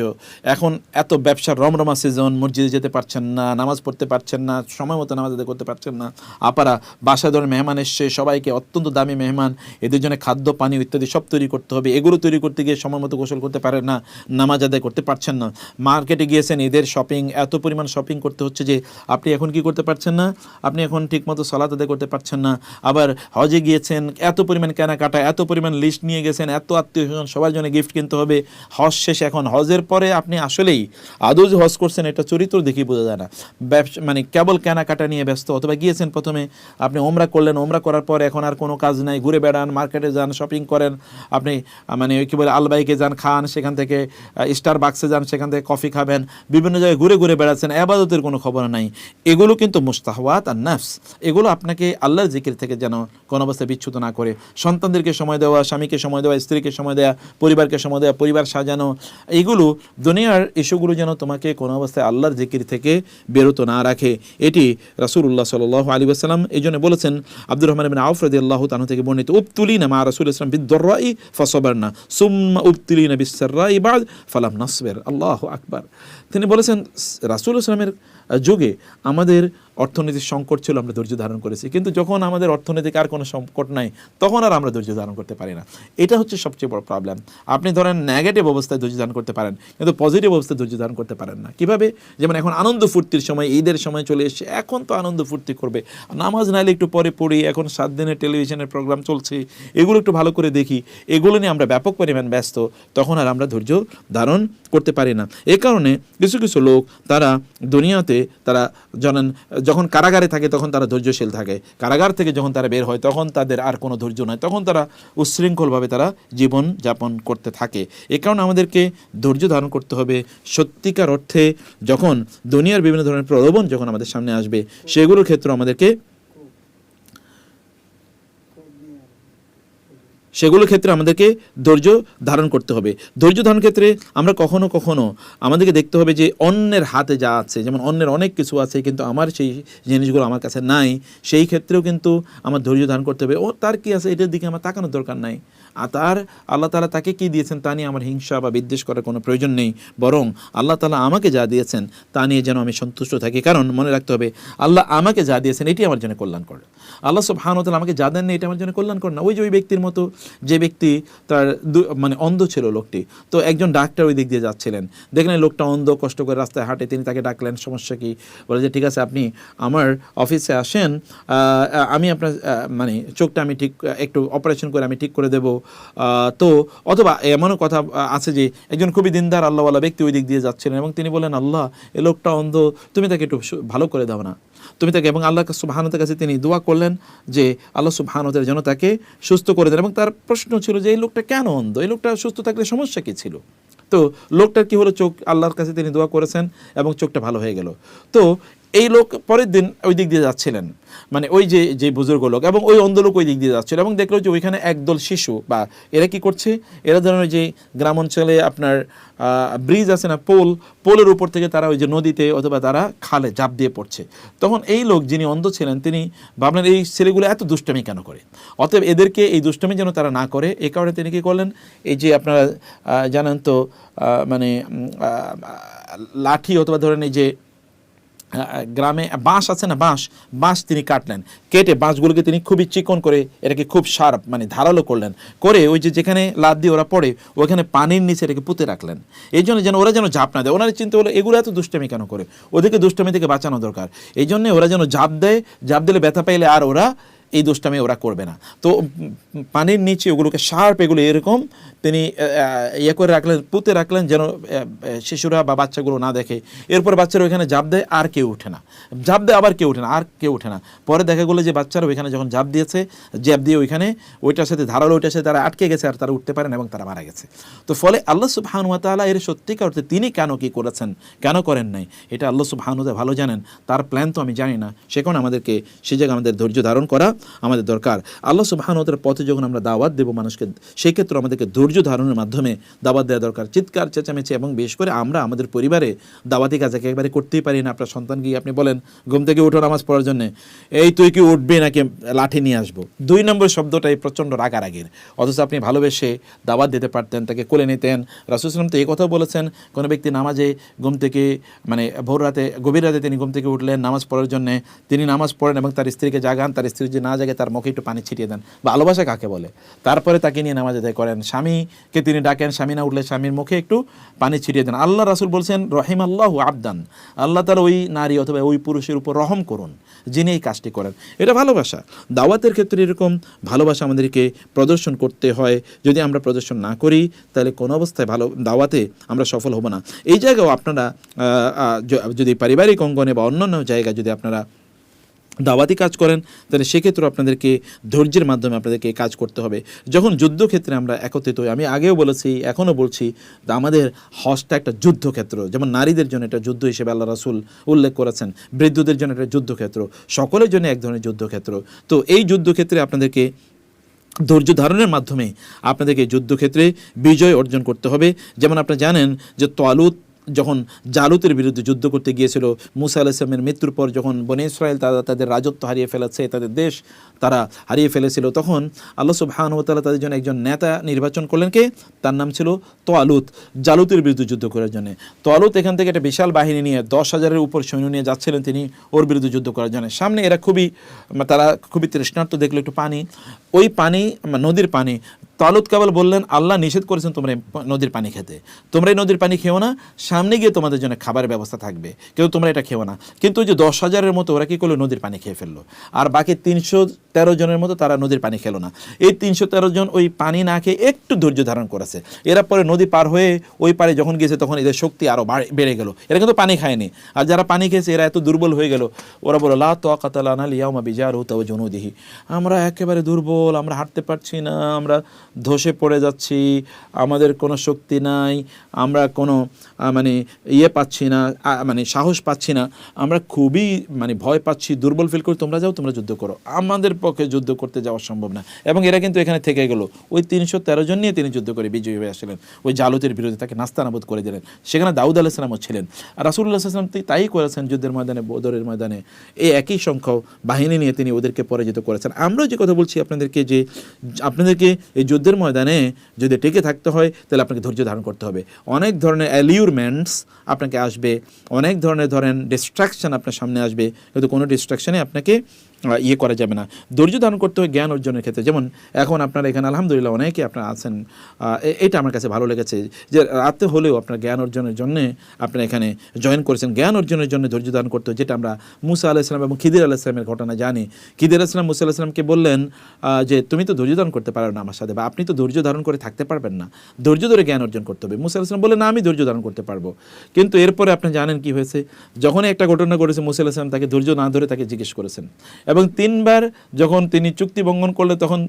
এখন এত ব্যবসার রমরমা সিজন, মসজিদে যেতে পারছেন না, নামাজ পড়তে পারছেন না, সময় মতো নামাজ আদায় করতে পারছেন না, আপারা বাসায় ধরে মেহমান এসছে, সবাইকে অত্যন্ত দামি মেহমান, এদের জন্য খাদ্য পানি ইত্যাদি সব তৈরি করতে হবে, এগুলো তৈরি করতে গিয়ে সময় মতো গোসল করতে পারেন না, নামাজ আদায় করতে পারছেন না, মার্কেটে গিয়েছেন, ঈদের শপিং, এত পরিমাণ শপিং করতে হচ্ছে যে আপনি এখন কি করতে পারছেন না, আপনি এখন ঠিকমতো সালাত আদায় করতে পারছেন না। আবার হজে গিয়েছেন, এত পরিমাণ কেনাকাটা, এত পরিমাণ লিস্ট নিয়ে গেছেন, এত আত্মীয় স্বজন সবার জন্য গিফট কিনতে হবে। হজ শেষে, এখন হজের পরে আপনি আসলেই আদৌ যে হজ করছেন এটা চরিত্র দেখি বোঝা যায় না, ব্যবসা মানে কেবল কেনাকাটা নিয়ে ব্যস্ত। অথবা গিয়েছেন প্রথমে আপনি ওমরা করলেন, ওমরা করার পর এখন আর কোনো কাজ নাই, ঘুরে বেড়ান, মার্কেটে যান, শপিং করেন, আপনি মানে কী বলে আলবাইকে যান, খান, সেখান থেকে স্টার বাক্সে যান, সেখান থেকে কফি খাবেন, বিভিন্ন জায়গায় ঘুরে ঘুরে বেড়াচ্ছেন, ইবাদতের কোনো খবর নাই। এগুলো কিন্তু মুস্তাহওয়াত আর নাফস, এগুলো আপনাকে আল্লাহর জিকির থেকে যেন কোনো অবস্থায় বিচ্যুত না করে। সন্তানদেরকে সময় দেওয়া, স্বামীকে সময় দেওয়া, স্ত্রীকে সময় দেওয়া, পরিবারকে সময় দেওয়া, পরিবার সাজানো, এইগুলো দুনিয়ার ইস্যুগুলো যেন তোমাকে কোনো অবস্থায় আল্লাহর জিকির থেকে বেরোত না রাখে। এটি রাসূলুল্লাহ সাল্লাল্লাহু আলাইহি ওয়াসাল্লাম এই জন্য বলেছেন, আব্দুর রহমান ইবনে আউফ রাদিয়াল্লাহু তাআলা থেকে বর্ণিত, উবতুলিনা মা রাসূলিল্লাহ সাল্লাল্লাহু আলাইহি ওয়াসাল্লাম বিদ-দাররাই ফাসাবারনা সুম্মা উবতুলিনা বিস-সাররাই বা'দ ফালাম নাসবির। আল্লাহু আকবার। তিনি বলেছেন রাসূলুল্লাহ সাল্লাল্লাহু আলাইহি ওয়াসাল্লামের যুগে আমাদের অর্থনৈতিক সংকট ছিল, আমরা ধৈর্য ধারণ করেছি, কিন্তু যখন আমাদের অর্থনৈতিক আর কোনো সংকট নাই তখন আর আমরা ধৈর্য ধারণ করতে পারি না। এটা হচ্ছে সবচেয়ে বড় প্রবলেম। আপনি ধরেন নেগেটিভ অবস্থায় ধৈর্য ধারণ করতে পারেন, কিন্তু পজিটিভ অবস্থায় ধৈর্য ধারণ করতে পারেন না। কীভাবে? যেমন এখন আনন্দ ফুর্তির সময়, ঈদের সময় চলে এসছে, এখন তো আনন্দ ফুর্তি করবে, নামাজ নাইলে একটু পরে পড়ি, এখন 7 দিনের টেলিভিশনের প্রোগ্রাম চলছে, এগুলো একটু ভালো করে দেখি, এগুলো নিয়ে আমরা ব্যাপক পরিমাণ ব্যস্ত, তখন আর আমরা ধৈর্য ধারণ করতে পারি না। এ কারণে কিছু কিছু লোক তারা দুনিয়াতে তারা যখন কারাগারে থাকে তখন তারা ধৈর্যশীল থাকে, কারাগার থেকে যখন তারা বের হয় তখন তাদের আর কোনো ধৈর্য নয়, তখন তারা উচ্ছৃঙ্খলভাবে তারা জীবন যাপন করতে থাকে। এ কারণে আমাদেরকে ধৈর্য ধারণ করতে হবে। সত্যিকার অর্থে যখন দুনিয়ার বিভিন্ন ধরনের প্রলোভন যখন আমাদের সামনে আসবে, সেগুলোর ক্ষেত্রে আমাদেরকে ধৈর্য ধারণ করতে হবে। ধৈর্য ধারণ ক্ষেত্রে আমরা কখনো কখনো আমাদেরকে দেখতে হবে যে অন্যের হাতে যা আছে, যেমন অন্যের অনেক কিছু আছে কিন্তু আমার সেই জিনিসগুলো আমার কাছে নাই, সেই ক্ষেত্রেও কিন্তু আমার ধৈর্য ধারণ করতে হবে। ও তার কি আছে এটার দিকে আমার তাকানোর দরকার নাই, আর তার আল্লাহ তাআলা তাকে কি দিয়েছেন তা নিয়ে আমার হিংসা বা বিদ্বেষ করার কোনো প্রয়োজন নেই, বরং আল্লাহ তাআলা আমাকে যা দিয়েছেন তা নিয়ে যেন আমি সন্তুষ্ট থাকি। কারণ মনে রাখতে হবে আল্লাহ আমাকে যা দিয়েছেন এটি আমার জন্য কল্যাণকর, আল্লাহ সুবহানাহু ওয়া তাআলা আমাকে যা দেননি এটা আমার জন্য কল্যাণকর না। ওই যে ওই ব্যক্তির মতো, যে ব্যক্তি তার মানে অন্ধ ছিল লোকটি, তো একজন ডাক্তার ওই দিক দিয়ে যাচ্ছিলেন, দেখলেন লোকটা অন্ধ, কষ্ট করে রাস্তায় হাঁটে, তিনি তাকে ডাকলেন, সমস্যা কি? বলে যে ঠিক আছে আপনি আমার অফিসে আসেন, আমি আপনার মানে চোখটা আমি ঠিক একটু অপারেশন করে আমি ঠিক করে দেব। তো অথবা এমনও কথা আছে যে একজন খুবই দিনদার আল্লাহওয়ালা ব্যক্তি ওই দিক দিয়ে যাচ্ছিলেন এবং তিনি বলেন, আল্লাহ এ লোকটা অন্ধ, তুমি তাকে একটু ভালো করে দাও না, তুমি তাকে, এবং আল্লাহ সুবহানাহু ওয়া তাআলার কাছে তিনি দোয়া করলেন যে আল্লাহ সুবহানাহু ওয়া তাআলা যেন তাকে সুস্থ করে দেন। এবং তার প্রশ্ন ছিল যে এই লোকটা কেন অন্ধ, এই লোকটা সুস্থ থাকলে সমস্যা কী ছিল? তো লোকটার কি হলো, চোখ, আল্লাহর কাছে তিনি দোয়া করেছেন এবং চোখটা ভালো হয়ে গেল। তো এই লোক পরের দিন ওই দিক দিয়ে যাচ্ছিলেন, মানে ওই যে বুজুর্গ লোক এবং ওই অন্ধ লোক ওই দিক দিয়ে যাচ্ছিল এবং দেখলো যে ওইখানে একদল শিশু বা এরা কি করছে, এরা ধরনের যে গ্রাম অঞ্চলে আপনার ব্রিজ আছে না, পোলের উপর থেকে তারা ওই যে নদীতে অথবা তারা খালে ঝাঁপ দিয়ে পড়ছে। তখন এই লোক যিনি অন্ধ ছিলেন তিনি ভাবলেন এই ছেলেগুলো এত দুষ্টামি কেন করে, অতএব এদেরকে এই দুষ্টামি যেন তারা না করে, এই কারণে তিনি কি করলেন, এই যে আপনারা জানেন তো মানে লাঠি অথবা ধরেন এই যে গ্রামে বাঁশ আছে না, বাঁশ তিনি কাটলেন, কেটে বাঁশগুলোকে তিনি খুবই চিকন করে এটাকে খুব শার্প মানে ধারালো করলেন, করে ওই যে যেখানে লাদ দিয়ে ওরা পড়ে ওখানে পানির নিচে এটাকে পুঁতে রাখলেন, এই জন্য যেন ওরা যেন ঝাঁপ না দেয়। ওনার চিন্তা হলো এগুলো এত দুষ্টামি কেন করে, ওদেরকে দুষ্টামি থেকে বাঁচানো দরকার, এই জন্যে ওরা যেন ঝাঁপ দেয়, ঝাঁপ দিলে ব্যথা পাইলে আর ওরা এই দুষ্টামি ওরা করবে না। তো পানির নিচে ওগুলোকে শার্প এগুলো এরকম তিনি ইয়ে করে রাখলেন, পুঁতে রাখলেন যেন শিশুরা বা বাচ্চাগুলো না দেখে। এরপর বাচ্চারা ওইখানে ঝাঁপ দেয়, আর কেউ ওঠে না, ঝাঁপ দেয় আবার কেউ ওঠে না, আর কেউ ওঠে না। পরে দেখা গেলো যে বাচ্চারা ওইখানে যখন ঝাঁপ দিয়েছে, ঝাঁপ দিয়ে ওইখানে ওইটার সাথে ধারালো ওইটার সাথে তারা আটকে গেছে আর তারা উঠতে পারেন এবং তারা মারা গেছে। তো ফলে আল্লাহ সুবহানাহু ওয়া তাআলা এর সত্যিকার অর্থে তিনি কেন কি করেছেন, কেন করেন নাই, এটা আল্লাহ সুবহানাহু ওয়া তাআলা ভালো জানেন, তার প্ল্যান তো আমি জানি না। সে কারণে আমাদেরকে সে জায়গায় আমাদের ধৈর্য ধারণ করা আমাদের দরকার। আল্লাহ সুবহানাহু ওয়া তাআলার পথে যখন আমরা দাওয়াত দেব মানুষকে, সেই ক্ষেত্রে আমাদেরকে ধৈর্য ধারণের মাধ্যমে দাওয়াত দেওয়া দরকার। চিৎকার চেঁচামেচি এবং বিশেষ করে আমরা আমাদের পরিবারে দাওয়াতি কাজ একেবারে করতেই পারি না। আপনার সন্তানকে আপনি বলেন ঘুম থেকে উঠো নামাজ পড়ার জন্য, এই তুই কি উঠবি নাকি লাঠি নিয়ে আসবো, 2 নম্বর শব্দটাই প্রচণ্ড রাগারাগির, অথচ আপনি ভালোবেসে দাওয়াত দিতে পারতেন, তাকে কোলে নিতেন। রাসূল সাল্লাল্লাহু আলাইহি ওয়াসাল্লাম তো এই কথাও বলেছেন, কোনো ব্যক্তি নামাজে ঘুম থেকে মানে ভোর রাতে গভীর রাতে তিনি ঘুম থেকে উঠলেন নামাজ পড়ার জন্য, তিনি নামাজ পড়েন এবং তার স্ত্রীকে জাগান, তার স্ত্রী যদি না জাগে তার মুখে একটু পানি ছিটিয়ে দেন। ভালোবাসা কাকে বলে? তারপরে তাকে নিয়ে নামাজ আদায় করেন, স্বামীকে তিনি ডাকেন, স্বামী না উঠলে স্বামীর মুখে একটু পানি ছিটিয়ে দেন। আল্লাহ রাসূল বলছেন রহিমাল্লাহু আবদান, আল্লাহ তাআলা ওই নারী অথবা ওই পুরুষের উপর রহম করুন যিনি এই কাজটি করেন। এটা ভালোবাসা। দাওয়াতের ক্ষেত্রে এরকম ভালোবাসা আমাদেরকে প্রদর্শন করতে হয়। যদি আমরা প্রদর্শন না করি তাহলে কোনো অবস্থায় ভালো দাওয়াতে আমরা সফল হব না। এই জায়গাও আপনারা যদি পারিবারিক অঙ্গনে বা অন্যান্য জায়গায় যদি আপনারা দাওয়াতি কাজ করেন তাহলে সেক্ষেত্রে আপনাদেরকে ধৈর্যের মাধ্যমে আপনাদেরকে কাজ করতে হবে। যখন যুদ্ধক্ষেত্রে আমরা একত্রিত হই, আমি আগেও বলেছি এখনও বলছি, আমাদের হজটা একটা যুদ্ধক্ষেত্র, যেমন নারীদের জন্য একটা যুদ্ধ হিসেবে আল্লাহ রাসূল উল্লেখ করেছেন, বৃদ্ধদের জন্য একটা যুদ্ধক্ষেত্র, সকলের জন্য এক ধরনের যুদ্ধক্ষেত্র। তো এই যুদ্ধক্ষেত্রে আপনাদেরকে ধৈর্য ধারণের মাধ্যমে আপনাদেরকে যুদ্ধক্ষেত্রে বিজয় অর্জন করতে হবে। যেমন আপনি জানেন যে তালুত যখন জালুতের বিরুদ্ধে যুদ্ধ করতে গিয়েছিল, মূসা আলাইহিস সালামের মৃত্যুর পর যখন বনী ইসরাইল তাদের রাজত্ব হারিয়ে ফেলেছে, তাদের দেশ তারা হারিয়ে ফেলেছিল, তখন আল্লাহ সুবহানাহু ওয়া তাআলা তাদের জন্য একজন নেতা নির্বাচন করলেন, কে? তার নাম ছিল তালুত, জালুতের বিরুদ্ধে যুদ্ধ করার জন্য। তালুত এখান থেকে একটা বিশাল বাহিনী নিয়ে 10,000-এর উপর সৈন্য নিয়ে যাচ্ছিলেন তিনি ওর বিরুদ্ধে যুদ্ধ করার জন্য। সামনে এরা তারা খুবই তৃষ্ণার্ত, দেখলো একটু পানি, ওই পানি নদীর পানি। তালুত কেবল বললেন আল্লাহ নিষেধ করেছেন তোমরা নদীর পানি খেতে, তোমরা এই নদীর পানি খেও না, সামনে গিয়ে তোমাদের জন্য খাবারের ব্যবস্থা থাকবে, কিন্তু তোমরা এটা খেও না। কিন্তু ওই যে 10,000-এর মতো ওরা কী করলো, নদীর পানি খেয়ে ফেললো, আর বাকি 313 জনের মতো তারা নদীর পানি খেলো না। এই 313 জন ওই পানি না খেয়ে একটু ধৈর্য ধারণ করেছে। এরা পরে নদী পার হয়ে ওই পারে যখন গিয়েছে তখন এদের শক্তি আরও বেড়ে গেল, এরা কিন্তু পানি খায়নি। আর যারা পানি খেয়েছে এরা এত দুর্বল হয়ে গেল, ওরা বলল লা তাকাতা লানা লিয়াউমা বিজারুহি ওয়া জুনুদিহি, আমরা একেবারে দুর্বল, আমরা হাঁটতে পারছি না, আমরা ধসে পড়ে যাচ্ছি, আমাদের কোনো শক্তি নাই, আমরা কোনো পাচ্ছি না, সাহস পাচ্ছি না, আমরা খুবই ভয় পাচ্ছি, দুর্বল ফিল করি, তোমরা যাও, তোমরা যুদ্ধ করো, আমাদের পক্ষে যুদ্ধ করতে যাওয়া সম্ভব না। এবং এরা কিন্তু এখানে থেকে গেল, ওই 313 জন নিয়ে তিনি যুদ্ধ করে বিজয়ী হয়ে আসলেন, ওই জালুতের বিরুদ্ধে তাকে নাস্তানাবুদ করে দিলেন। সেখানে দাউদ আলাইহিস সালামও ছিলেন, আর রাসূলুল্লাহ সাল্লাল্লাহু আলাইহি ওয়াসাল্লাম তাই করেছেন যুদ্ধের ময়দানে, বদরের ময়দানে এই একই সংখ্যক বাহিনী নিয়ে তিনি ওদেরকে পরাজিত করেছেন। আমরাও যে কথা বলছি আপনাদেরকে, যে আপনাদেরকে এই যুদ্ধের ময়দানে যদি টিকে থাকতে হয় তাহলে আপনাকে ধৈর্য ধারণ করতে হবে। অনেক ধরনের অ্যালিউরমেন্টস আপনাকে আসবে, অনেক ধরনের ডিস্ট্রাকশন আপনার সামনে আসবে, কিন্তু কোনো ডিস্ট্রাকশনে আপনাকে করা যাবে না। ধৈর্য ধারণ করতে হয় জ্ঞান অর্জনের ক্ষেত্রে। যেমন এখন আপনারা এখানে আলহামদুলিল্লাহ অনেকে আপনারা আছেন, এটা আমার কাছে ভালো লেগেছে যে রাতে হলেও আপনার জ্ঞান অর্জনের জন্য আপনারা এখানে জয়েন করেছেন। জ্ঞান অর্জনের জন্য ধৈর্য ধারণ করতে হয়, যেটা আমরা মুসা আলাইহিস সালাম এবং খিদির আলাইহিস সালামের ঘটনা জানি। খিদির আলাইহিস সালাম মুসা আলাইহিস সালামকে বললেন যে তুমি তো ধৈর্য ধারণ করতে পারো না আমার সাথে, বা আপনি তো ধৈর্য ধারণ করে থাকতে পারবেন না, ধৈর্য ধরে জ্ঞান অর্জন করতে হবে। মুসা আলাইহিস সালাম বললেন না, আমি ধৈর্য ধারণ করতে পারবো। কিন্তু এরপরে আপনি জানেন কি হয়েছে, যখনই একটা ঘটনা ঘটেছে মুসা আলাইহিস সালাম তাকে ধৈর্য না ধরে তাকে জিজ্ঞেস করেছেন, এবং 3বার যখন তিনি চুক্তি ভঙ্গন করলে তখন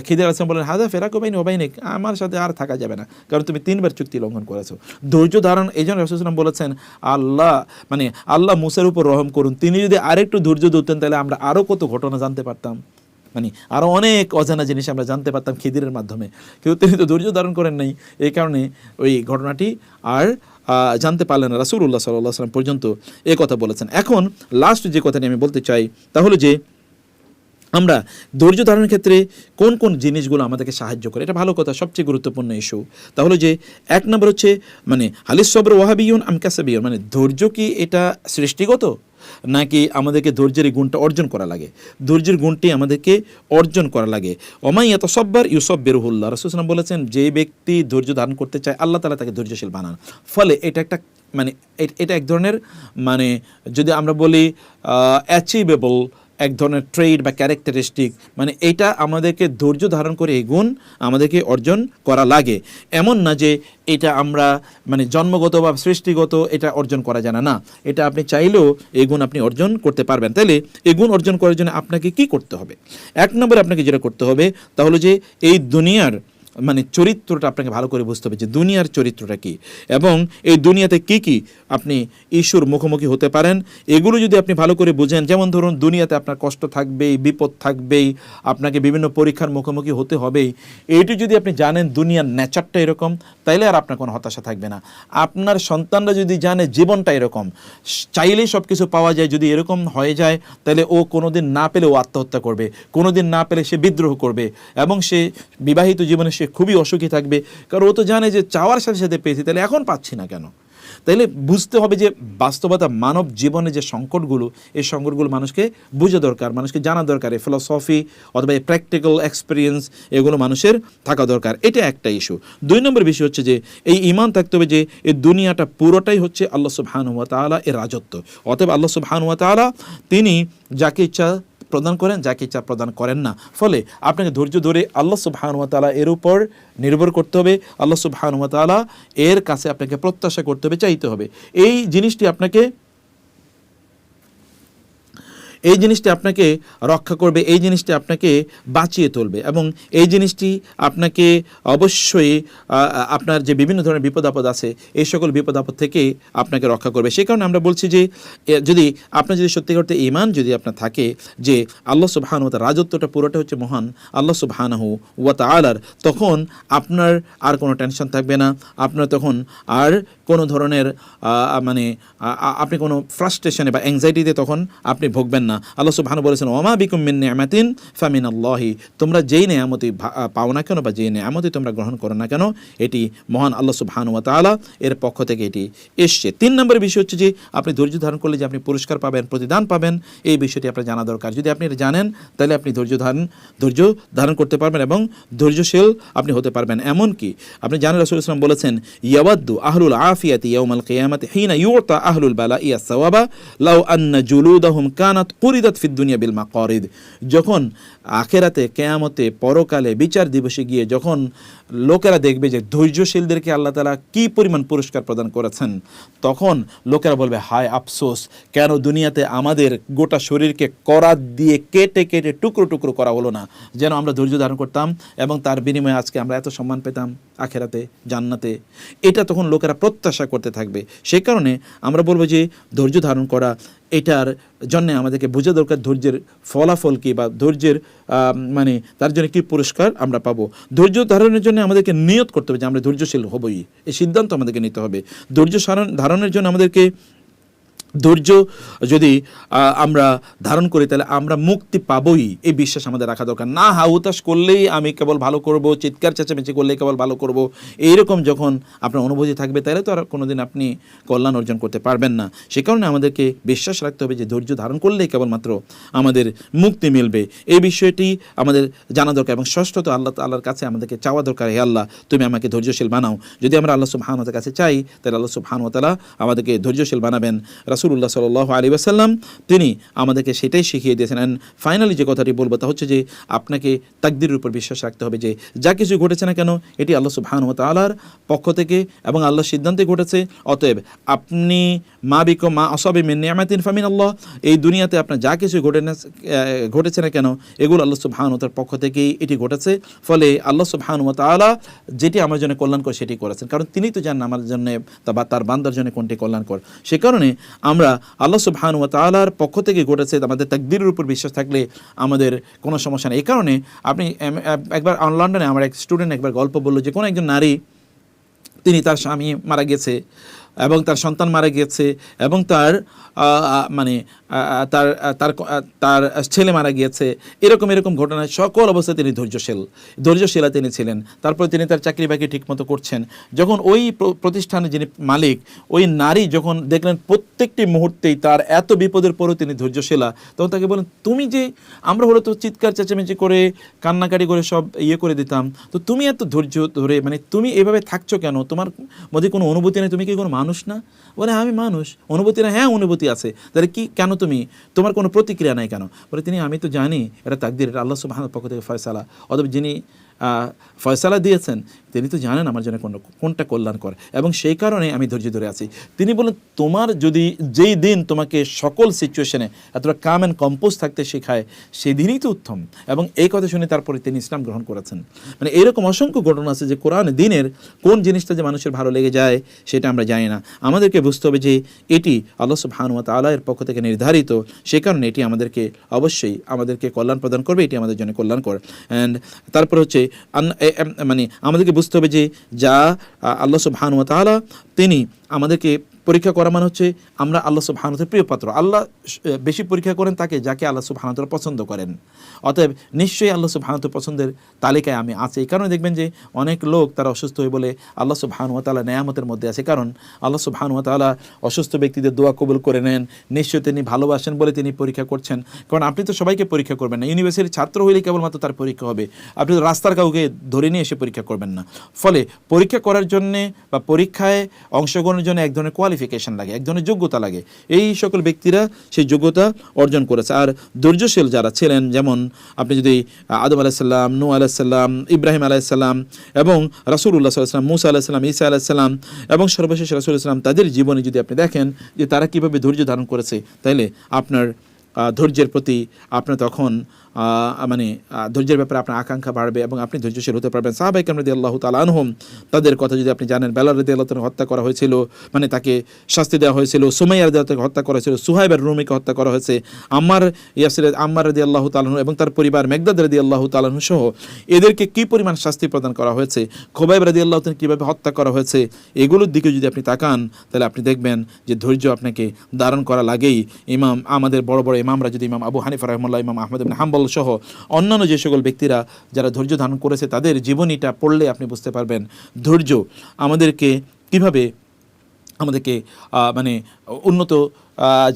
খিদির আলাইহিস সালাম বলেন, হাদা ফেরাকু বাইনি ওয়া বাইনিক, আমার সাথে আর থাকা যাবে না, কারণ তুমি 3বার চুক্তি লঙ্ঘন করেছো। ধৈর্য ধারণ, এই জন্য রাসূল সাল্লাল্লাহু আলাইহি ওয়াসাল্লাম বলেছেন, আল্লাহ মুসার উপর রহম করুন, তিনি যদি আরেকটু ধৈর্য ধরতেন তাহলে আমরা আরও কত ঘটনা জানতে পারতাম, আরও অনেক অজানা জিনিস আমরা জানতে পারতাম খিদিরের মাধ্যমে, কিন্তু তিনি তো ধৈর্য ধারণ করেন নাই, এই কারণে ওই ঘটনাটি আর জানতে পারলেন না। রাসূলুল্লাহ সাল্লাল্লাহু আলাইহি ওয়াসাল্লাম পর্যন্ত এ কথা বলেছেন। এখন লাস্ট যে কথাটি আমি বলতে চাই তা হলো যে আমরা ধৈর্য ধারণের ক্ষেত্রে কোন কোন জিনিসগুলো আমাদেরকে সাহায্য করে, এটা ভালো কথা, সবচেয়ে গুরুত্বপূর্ণ ইস্যু। তাহলে যে 1 নম্বর হচ্ছে হালিস সবর ওয়াহাবিয়ুন আম কাসাবিয়ুন, ধৈর্য কি এটা সৃষ্টিগত নাকি আমাদেরকে ধৈর্যের গুণটা অর্জন করা লাগে? ধৈর্যের গুণটি আমাদেরকে অর্জন করা লাগে। ওমাই ইয়াতাসাব্বার ইউসাব্বিরুহুল্লাহ, রাসূল সাল্লাল্লাহু আলাইহি ওয়াসাল্লাম বলেছেন, যে ব্যক্তি ধৈর্য ধারণ করতে চায় আল্লাহ তাআলা তাকে ধৈর্যশীল বানান। ফলে এটা একটা এটা এক ধরনের যদি আমরা বলি অ্যাচিভেবল এক ধরনের ট্রেড বা ক্যারেক্টারিস্টিক, এইটা আমাদেরকে ধৈর্য ধারণ করে এই গুণ আমাদেরকে অর্জন করা লাগে। এমন না যে এটা আমরা জন্মগত বা সৃষ্টিগত এটা অর্জন করা যায় না, এটা আপনি চাইলেও এই গুণ আপনি অর্জন করতে পারবেন। তাহলে এই গুণ অর্জন করার জন্য আপনাকে কি করতে হবে? 1 নম্বরে আপনাকে যেটা করতে হবে তা হলো যে এই দুনিয়ার চরিত্রটা আপনাকে ভালো করে বুঝতে হবে, যে দুনিয়ার চরিত্রটা কি, এবং এই দুনিয়াতে কি কি আপনি ঈশ্বর মুখোমুখি হতে পারেন, এগুলো যদি আপনি ভালো করে বুঝেন। যেমন ধরুন, দুনিয়াতে আপনার কষ্ট থাকবেই, বিপদ থাকবেই, আপনাকে বিভিন্ন পরীক্ষার মুখোমুখি হতে হবেই, এইটি যদি আপনি জানেন দুনিয়ার নেচারটা এরকম, তাইলে আর আপনার কোনো হতাশা থাকবে না। আপনার সন্তানরা যদি জানে জীবনটা এরকম, চাইলেই সব কিছু পাওয়া যায়, যদি এরকম হয়ে যায় তাহলে ও কোনোদিন না পেলে ও আত্মহত্যা করবে, কোনোদিন না পেলে সে বিদ্রোহ করবে, এবং সে বিবাহিত জীবনে সে খুবই অসুখী থাকবে, কারণ ও তো জানে যে চাওয়ার সাথে সাথে পেয়েছি, তাহলে এখন পাচ্ছি না কেন। তাইলে বুঝতে হবে যে বাস্তবতা, মানব জীবনে যে সংকটগুলো, এই সংকটগুলো মানুষকে বোঝা দরকার, মানুষকে জানা দরকার, এই ফিলসফি অথবা এই প্র্যাকটিক্যাল এক্সপিরিয়েন্স এগুলো মানুষের থাকা দরকার। এটা একটা ইস্যু। 2 নম্বর বিষয় হচ্ছে যে এই ঈমান থাকতে হবে যে এই দুনিয়াটা পুরোটাই হচ্ছে আল্লাহ সুবহানাহু ওয়া তাআলা এর রাজত্ব। অতএব আল্লাহ সুবহানাহু ওয়া তাআলা তিনি যাকে ইচ্ছা প্রদান করেন, যাকে ইচ্ছা প্রদান করেন না। ফলে আপনাকে ধৈর্য ধরে আল্লাহ সুবহানাহু ওয়া তাআলা এর উপর নির্ভর করতে হবে, আল্লাহ সুবহানাহু ওয়া তাআলা এর কাছে আপনাকে প্রত্যাশা করতে হবে, চাইতে হবে। এই জিনিসটি আপনাকে রক্ষা করবে, এই জিনিসটি আপনাকে বাঁচিয়ে তুলবে, এবং এই জিনিসটি আপনাকে অবশ্যই আপনার যে বিভিন্ন ধরনের বিপদ আপদ আছে এই সকল বিপদ আপদ থেকে আপনাকে রক্ষা করবে। সেই কারণে আমরা বলছি যে যদি আপনার যদি সত্যি করতে ঈমান যদি আপনার থাকে যে আল্লাহ সুবহানাহু ওয়া তাআলা রাজত্বটা পুরোটা হচ্ছে মহান আল্লাহ সুবহানাহু ওয়া তাআলার, তখন আপনার আর কোনো টেনশন থাকবে না, আপনার তখন আর কোনো ধরনের আপনি কোনো ফ্রাস্ট্রেশনে বা অ্যাংজাইটিতে তখন আপনি ভুগবেন না। আল্লাহ সুবহানাহু বলেছেন, ওমা বিকুম মিন নি'মাতিন ফামিনাল্লাহি, তোমরা যেই নেয়ামতি পাও না কেন বা যেই নেয়ামতি তোমরা গ্রহণ করো না কেন, এটি মহান আল্লাহ সুবহানাহু ওয়া তাআলা এর পক্ষ থেকে এটি এসছে। 3 নম্বর বিষয় হচ্ছে যে আপনি ধৈর্য ধারণ করলে যে আপনি পুরস্কার পাবেন, প্রতিদান পাবেন, এই বিষয়টি আপনার জানা দরকার। যদি আপনি এটা জানেন তাহলে আপনি ধৈর্য ধারণ করতে পারবেন এবং ধৈর্যশীল আপনি হতে পারবেন। এমনকি আপনি জানেন রাসূল সাল্লাল্লাহু আলাইহি ওয়াসাল্লাম বলেছেন, ইয়াওয়াদ্দু আহলুল আফিয়াতি ইয়াউমাল কিয়ামাতি হিনা ইউতা আহলুল বালা'i আস-সাওয়াবা লাউ আন্না জুলুদাহুম কানাত কুরিদাত ফিদ দুনিয়া বিল মাকারিদ। যখন আখিরাতে, কিয়ামতে, পরকালে, বিচার দিবসে গিয়ে যখন লোকেরা দেখবে যে ধৈর্যশীলদেরকে আল্লাহ তাআলা কি পরিমাণ পুরস্কার প্রদান করেছেন, তখন লোকেরা বলবে, হায় আফসোস, কেন দুনিয়াতে আমাদের গোটা শরীরকে করাত দিয়ে কেটে কেটে টুকরো টুকরো করা হলো না, যেন আমরা ধৈর্য ধারণ করতাম এবং তার বিনিময়ে আজকে আমরা এত সম্মান পেতাম আখিরাতে, জান্নাতে। এটা তখন লোকেরা প্রত্যাশা করতে থাকবে। সেই কারণে আমরা বলবো যে ধৈর্য ধারণ করা, এটার জন্য আমাদেরকে বোঝা দরকার ধৈর্যের ফলাফল কী, বা ধৈর্যের তার জন্য কী পুরস্কার আমরা পাবো। ধৈর্য ধারণের জন্য আমাদেরকে নিয়ত করতে হবে যে আমরা ধৈর্যশীল হবই, এই সিদ্ধান্ত আমাদেরকে নিতে হবে। ধৈর্য ধারণের জন্য আমাদেরকে ধৈর্য যদি আমরা ধারণ করি তাহলে আমরা মুক্তি পাবই, এই বিশ্বাস আমাদের রাখা দরকার। না হাউতাশ করলেই আমি কেবল ভালো করব, চিৎকার চেঁচামেচি করলেই কেবল ভালো করব, এইরকম যখন আপনার অনুভূতি থাকবে তাহলে তো আর কোনোদিন আপনি কল্যাণ অর্জন করতে পারবেন না। সে কারণে আমাদেরকে বিশ্বাস রাখতে হবে যে ধৈর্য ধারণ করলেই কেবলমাত্র আমাদের মুক্তি মিলবে, এই বিষয়টি আমাদের জানা দরকার। এবং ষষ্ঠত আল্লাহ তাআলার কাছে আমাদেরকে চাওয়া দরকার, হে আল্লাহ তুমি আমাকে ধৈর্যশীল বানাও। যদি আমরা আল্লাহ সুবহানাহু ওয়া তাআলার কাছে চাই তাহলে আল্লাহ সুবহানাহু ওয়া তাআলা আমাদেরকে ধৈর্যশীল বানাবেন। রাসূল রাসূলুল্লাহ সাল্লাল্লাহু আলাইহি ওয়াসাল্লাম তিনি আমাদেরকে সেটাই শিখিয়ে দিয়েছেন। অ্যান্ড ফাইনালি যে কথাটি বলবো তা হচ্ছে যে আপনাকে তাকদীরের উপর বিশ্বাস রাখতে হবে যে যা কিছু ঘটেছে না কেন এটি আল্লাহ সুবহানাহু ওয়া তাআলার পক্ষ থেকে এবং আল্লাহর সিদ্ধান্তে ঘটেছে। অতএব আপনি মা বিকুম মা আসাবে মিন নি'মাতিন ফামিন আল্লাহ, এই দুনিয়াতে আপনার যা কিছু ঘটেছে না কেন এগুলো আল্লাহ সুবহানাহু ওয়া তাআলার পক্ষ থেকেই এটি ঘটেছে। ফলে আল্লাহ সুবহানাহু ওয়া তাআলা যেটি আমার জন্য কল্যাণকর সেটি করেছেন, কারণ তিনি তো জানেন আমার জন্য বা তার বান্দার জন্য কোনটি কল্যাণকর। সে কারণে আমরা আল্লাহ সুবহানাহু ওয়া তাআলার পক্ষ থেকে ঘটেছে আমাদের তাকদীরের উপর বিশ্বাস থাকলে আমাদের কোনো সমস্যা নেই। এই কারণে আপনি একবার লন্ডনে আমার এক স্টুডেন্ট একবার গল্প বললো যে কোনো একজন নারী, তিনি তার স্বামী মারা গেছে এবং তার সন্তান মারা গিয়েছে এবং তার মানে তার তার তার ছেলে মারা গিয়েছে, এরকম ঘটনায় সকল অবস্থায় তিনি ধৈর্যশীলা তিনি ছিলেন। তারপরে তিনি তার চাকরি বাকরি ঠিকমতো করছেন। যখন ওই প্রতিষ্ঠানে যিনি মালিক, ওই নারী যখন দেখলেন প্রত্যেকটি মুহূর্তেই তার এত বিপদের পরেও তিনি ধৈর্যশীলা, তখন তাকে বলেন তুমি যে, আমরা হলো তো চিৎকার চেঁচামেচি করে কান্নাকাটি করে সব করে দিতাম, তো তুমি এত ধৈর্য ধরে মানে তুমি এভাবে থাকছো কেন? তোমার মধ্যে কোনো অনুভূতি নেই? তুমি কি কোনো মানুষ না? বলে আমি মানুষ। অনুভূতি না? হ্যাঁ অনুভূতি আছে। তাহলে কি, কেন তুমি, তোমার কোনো প্রতিক্রিয়া নাই কেন? বলে তিনি আমি তো জানি এটা তাকদীর, এটা আল্লাহ সুবহানাহু পক্ষ থেকে ফয়সালা, অথবা যিনি ফয়সালা দিয়েছেন তিনি তো জানেন আমার জন্য কোনটা কল্যাণকর, এবং সেই কারণে আমি ধৈর্য ধরে আছি। তিনি বলেন তোমার যদি যেই দিন তোমাকে সকল সিচুয়েশনে এতটা কাম অ্যান্ড কম্পোজ থাকতে শেখায় সেই দিনই তো উত্তম। এবং এই কথা শুনে তারপরে তিনি ইসলাম গ্রহণ করেছেন। মানে এরকম অসংখ্য ঘটনা আছে যে কোরআন দিনের কোন জিনিসটা যে মানুষের ভালো লেগে যায় সেটা আমরা জানি না। আমাদেরকে বুঝতে হবে যে এটি আল্লাহ সুবহানাহু ওয়া তাআলার পক্ষ থেকে নির্ধারিত, সে কারণে এটি আমাদেরকে অবশ্যই আমাদেরকে কল্যাণ প্রদান করবে, এটি আমাদের জন্য কল্যাণকর। অ্যান্ড তারপর হচ্ছে মানে আমাদেরকে বুঝতে হবে যে যা আল্লাহ সুবহানাহু ওয়া তাআলা তিনি আমাদেরকে পরীক্ষা করা মানে হচ্ছে আমরা আল্লাহ সুবহানাহু ওয়া তাআলার প্রিয় পাত্র। আল্লাহ বেশি পরীক্ষা করেন তাকে যাকে আল্লাহ সুবহানাহু ওয়া তাআলা পছন্দ করেন। অতএব নিশ্চয়ই আল্লাহ সুবহানাহু ওয়া তাআলা পছন্দের তালিকায় আমি আছি। এই কারণে দেখবেন যে অনেক লোক তারা অসুস্থ হয়ে বলে আল্লাহ সুবহানাহু ওয়া তাআলা নেয়ামতের মধ্যে আছে, কারণ আল্লাহ সুবহানাহু ওয়া তাআলা অসুস্থ ব্যক্তিদের দোয়া কবুল করে নেন। নিশ্চয়ই তিনি ভালোবাসেন বলে তিনি পরীক্ষা করছেন, কারণ আপনি তো সবাইকে পরীক্ষা করবেন না। ইউনিভার্সিটির ছাত্র হইলে কেবলমাত্র তার পরীক্ষা হবে, আপনি তো রাস্তার কাউকে ধরে নিয়ে এসে পরীক্ষা করবেন না। ফলে পরীক্ষা করার জন্যে বা পরীক্ষায় অংশগ্রহণের জন্য এক ধরনের কোয়ালিফিকেশন লাগে, এক ধরনের যোগ্যতা লাগে। এই সকল ব্যক্তিরা সেই যোগ্যতা অর্জন করেছে। আর ধৈর্যশীল যারা ছিলেন, যেমন আপনি যদি আদম আলাইহিস সালাম, নূহ আলাইহিস সালাম, ইব্রাহিম আলাইহিস সালাম এবং রাসূলুল্লাহ সাল্লাল্লাহু আলাইহি ওয়াসাল্লাম, মুসা আলাইহিস সালাম, ঈসা আলাইহিস সালাম এবং সর্বশেষ রাসূল সাল্লাল্লাহু আলাইহি ওয়াসাল্লাম, তাদের জীবনে যদি আপনি দেখেন যে তারা কীভাবে ধৈর্য ধারণ করেছে, তাইলে আপনার ধৈর্যের প্রতি আপনার তখন মানে ধৈর্যের ব্যাপারে আপনার আকাঙ্ক্ষা বাড়বে এবং আপনি ধৈর্যশীল হতে পারবেন। সাহাবায়ে কেরাম রাদিয়াল্লাহু তাআলা আনহুম, তাদের কথা যদি আপনি জানেন, বেলাল রাদিয়াল্লাহু তাআলা হত্যা করা হয়েছিল, মানে তাকে শাস্তি দেওয়া হয়েছিল। সুমাইয়া রাদিয়াল্লাহু তাআলা হত্যা করা হয়েছিল, সুহাইব আর-রুমিকে হত্যা করা হয়েছে, আম্মার রাদিয়াল্লাহু তাআলা আনহু এবং তার পরিবার, মেগদাদ রাদিয়াল্লাহু তাআলা আনহু সহ এদেরকে কী পরিমাণ শাস্তি প্রদান করা হয়েছে, খুবাইব রাদিয়াল্লাহু তাআলা কীভাবে হত্যা করা হয়েছে, এগুলোর দিকে যদি আপনি তাকান তাহলে আপনি দেখবেন যে ধৈর্য আপনাকে ধারণ করা লাগেই। আমাদের বড় বড় ইমামরা, যদি ইমাম আবু হানিফা রাহিমাহুল্লাহ, ইমাম আহমদ ইবনে হাম্বল সহ অন্যান্য যে সকল ব্যক্তিরা যারা ধৈর্য ধারণ করেছে তাদের জীবনীটা পড়লে আপনি বুঝতে পারবেন ধৈর্য আমাদেরকে কিভাবে আমাদেরকে মানে উন্নত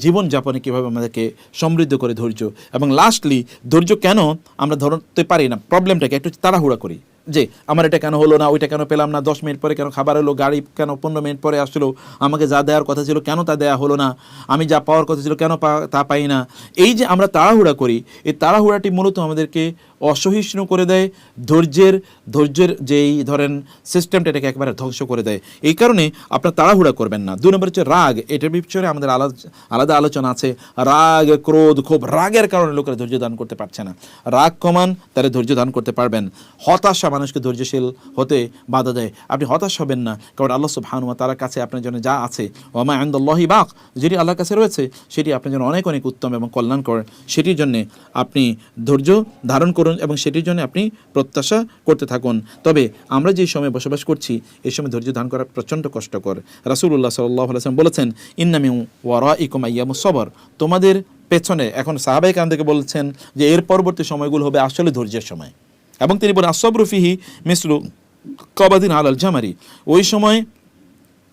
জীবনযাপনে কীভাবে আমাদেরকে সমৃদ্ধ করে ধৈর্য। এবং লাস্টলি ধৈর্য কেন আমরা ধরতে পারি না, প্রবলেমটাকে একটু তাড়াহুড়া করি যে আমার এটা কেন হলো না, ওইটা কেন পেলাম না, 10 মিনিট পরে কেন খাবার হলো, গাড়ি কেন 15 মিনিট পরে আসলো, আমাকে যা দেওয়ার কথা ছিল কেন তা দেয়া হলো না, আমি যা পাওয়ার কথা ছিল কেন তা পাই না। এই যে আমরা তাড়াহুড়া করি, এই তাড়াহুড়াটি মূলত আমাদেরকে অসহিষ্ণু করে দেয়, ধৈর্যের যেই ধরেন সিস্টেমটা এটাকে একবারে ধ্বংস করে দেয়। এই কারণে আপনার তাড়াহুড়া করবেন না। 2 নম্বর হচ্ছে রাগ। এটার বিষয়ে আমাদের আলাদা আলোচনা আছে। রাগ, ক্রোধ, ক্ষোভ, রাগের কারণে লোকেরা ধৈর্য ধারণ করতে পারছে না। রাগ কমান, তাহলে ধৈর্য ধারণ করতে পারবেন। হতাশা মানুষকে ধৈর্যশীল হতে বাধা দেয়। আপনি হতাশ হবেন না, কারণ আল্লাহ সুবহানাহু ওয়া তাআলার কাছে আপনার জন্য যা আছে, ওয়া মা ইনদাল্লাহি বাক, যেটি আল্লাহর কাছে রয়েছে সেটি আপনার জন্য অনেক অনেক উত্তম এবং কল্যাণকর। সেটির জন্য আপনি ধৈর্য ধারণ করুন এবং সেটির জন্য আপনি প্রত্যাশা করতে থাকুন। তবে আমরা যে সময় বসবাস করছি এই সময় ধৈর্য ধারণ করা প্রচণ্ড কষ্টকর। রাসূলুল্লাহ সাল্লাল্লাহু আলাইহি ওয়াসাল্লাম বলেছেন, ইন্না মিন ওয়ারাইকুম আইয়ামুস সবর, তোমাদের পেছনে, এখন সাহাবায়ে কেরামদেরকে বলছেন যে এর পরবর্তী সময়গুলো হবে আসলে ধৈর্যের সময়। এবং তিনি বলেন আসবরু ফিহি মিসলু কবাদিন আলাল জামারি, ওই সময়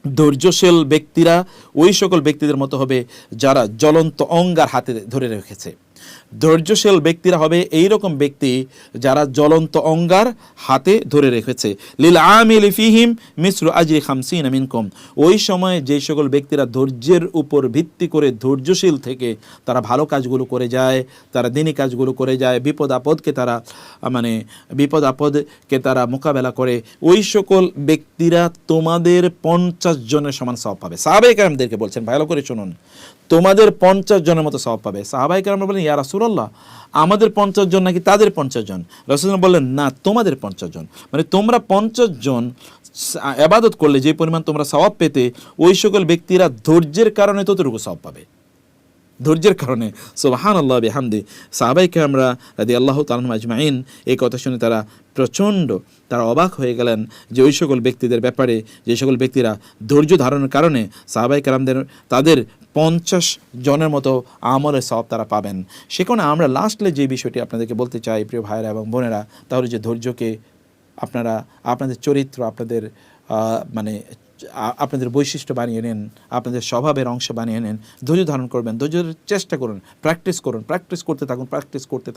ধৈর্যশীল ব্যক্তিরা ওই সকল ব্যক্তিদের মতো হবে যারা জ্বলন্ত অঙ্গার হাতে ধরে রেখেছে। ধৈর্যশীল ব্যক্তিরা হবে এই রকম ব্যক্তি যারা জ্বলন্ত অঙ্গার হাতে ধরে রেখেছে। লিল আমিলি ফিহিম মিসলু আজরি খামসিনা মিনকুম, ওই সময় যে সকল ব্যক্তিরা ধৈর্যের উপর ভিত্তি করে ধৈর্যশীল থেকে তারা ভালো কাজগুলো করে যায়, তারা দিনী কাজগুলো করে যায়, বিপদ আপদকে তারা মোকাবেলা করে, ওই সকল ব্যক্তিরা তোমাদের 50 জনের সমান সওয়াব পাবে। সাহাবায়ে কেরামদেরকে বলছেন, ভালো করে শুনুন, তোমাদের 50 জনের মতো সওয়াব পাবে। সাহাবায়ে কেরামরা বলেন, ইয়া রাসূলুল্লাহ, আমাদের 50 জন নাকি তাদের 50 জন? রাসূলুল্লাহ বললেন, না, তোমাদের 50 জন, মানে তোমরা 50 জন ইবাদত করলে যে পরিমাণ তোমরা সওয়াব পেতে, ওই সকল ব্যক্তিরা ধৈর্যের কারণে ততটুকু সওয়াব পাবে, ধৈর্যের কারণে। সুবহানাল্লাহ বিহামদি। সাহাবায়ে কেরামরা রাদিয়াল্লাহু তাআলা আনহুম আজমাইন এই কথা শুনে তারা অবাক হয়ে গেলেন যে ওই সকল ব্যক্তিদের ব্যাপারে, যে সকল ব্যক্তিরা ধৈর্য ধারণের কারণে সাহাবায়ে কেরামদের তাদের 50 জনের মতো আমলের সওয়াব তারা পাবেন। সেখানে আমরা লাস্টলে যে বিষয়টি আপনাদেরকে বলতে চাই প্রিয় ভাইরা এবং বোনেরা, তাহলে যে ধৈর্যকে আপনারা আপনাদের চরিত্র, আপনাদের বৈশিষ্ট্য বানিয়ে নেন, আপনাদের স্বভাবের অংশ বানিয়ে নেন, ধৈর্য ধারণ করবেন, ধৈর্যের চেষ্টা করুন, প্র্যাকটিস করতে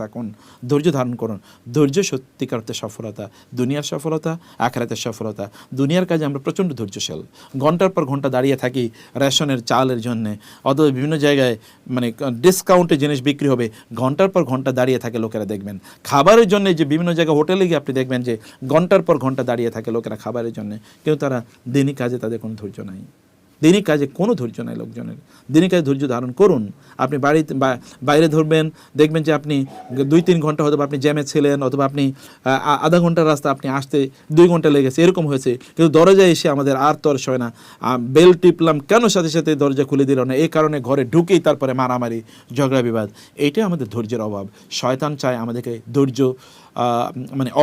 থাকুন, ধৈর্য ধারণ করুন। ধৈর্য সত্যিকার অর্থে সফলতা, দুনিয়ার সফলতা, আখিরাতের সফলতা। দুনিয়ার কাজে আমরা প্রচণ্ড ধৈর্যশীল, ঘন্টার পর ঘন্টা দাঁড়িয়ে থাকি রেশনের চালের জন্যে, অথবা বিভিন্ন জায়গায় ডিসকাউন্টে জিনিস বিক্রি হবে, ঘন্টার পর ঘন্টা দাঁড়িয়ে থাকে লোকেরা। দেখবেন খাবারের জন্য যে বিভিন্ন জায়গায় হোটেলে গিয়ে আপনি দেখবেন যে ঘন্টার পর ঘন্টা দাঁড়িয়ে থাকে লোকেরা খাবারের জন্য, কিন্তু তারা দিনী কাজে তাদের কোনো ধৈর্য নাই, দিনী কাজে কোনো ধৈর্য নাই লোকজনের। দিনী কাজে ধৈর্য ধারণ করুন। আপনি বাইরে ধরবেন, দেখবেন যে আপনি 2-3 ঘন্টা হয়তো আপনি জ্যামে ছিলেন, অথবা আপনি আধা ঘন্টার রাস্তা আপনি আসতে 2 ঘন্টা লেগেছে, এরকম হয়েছে, কিন্তু দরজায় এসে আমাদের আর তর সয় না, বেল টিপলাম কেন সাথে সাথে দরজা খুলে দিল না, এই কারণে ঘরে ঢুকেই তারপরে মারামারি, ঝগড়া বিবাদ। এইটাই আমাদের ধৈর্যের অভাব। শয়তান চায় আমাদেরকে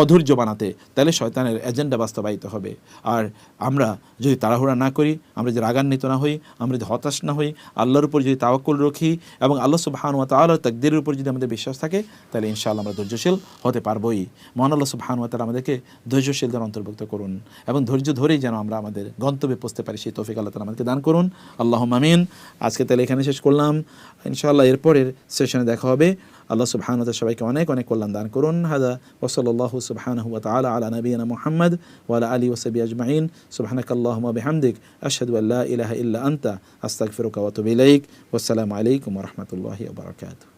অধৈর্য বানাতে, তাহলে শয়তানের এজেন্ডা বাস্তবায়িত হবে। আর আমরা যদি তাড়াহুড়া না করি, আমরা যদি রাগান্বিত না হই, আমরা যদি হতাশ না হই, আল্লাহর উপর যদি তাওয়াক্কুল রাখি এবং আল্লাহ সুবহানাহু ওয়া তাআলার তাকদীরের উপর যদি আমাদের বিশ্বাস থাকে, তাহলে ইনশাআল্লাহ আমরা ধৈর্যশীল হতে পারবোই। মহান আল্লাহ সুবহানাহু ওয়া তাআলা আমাদেরকে ধৈর্যশীলদের অন্তর্ভুক্ত করুন এবং ধৈর্য ধরেই যেন আমরা আমাদের গন্তব্যে পৌঁছতে পারি, সেই তৌফিক আল্লাহ তাআলা আমাদেরকে দান করুন। আল্লাহুম্মা আমিন। আজকে তাহলে এখানে শেষ করলাম, ইনশাআল্লাহ এরপরের সেশনে দেখা হবে। আল্লাহ সুবহানাহু ওয়া তাআলা সবাইকে অনেক অনেক কল্যাণ দান করুন। হাদা ওয়া সাল্লাল্লাহু সুবহানাহু ওয়া তাআলা আলা নবিয়িনা মুহাম্মদ ওয়া আলা আলিহি ওয়া সাহবিহি আজমাইন। সুবহানাকাল্লাহুম্মা ওয়া বিহামদিক আশহাদু আল্লা ইলাহা ইল্লা আনতা আস্তাগফিরুকা ওয়া আতুবু ইলাইক। ওয়াসসালামু আলাইকুম ওয়া রাহমাতুল্লাহি ওয়া বারাকাতুহু।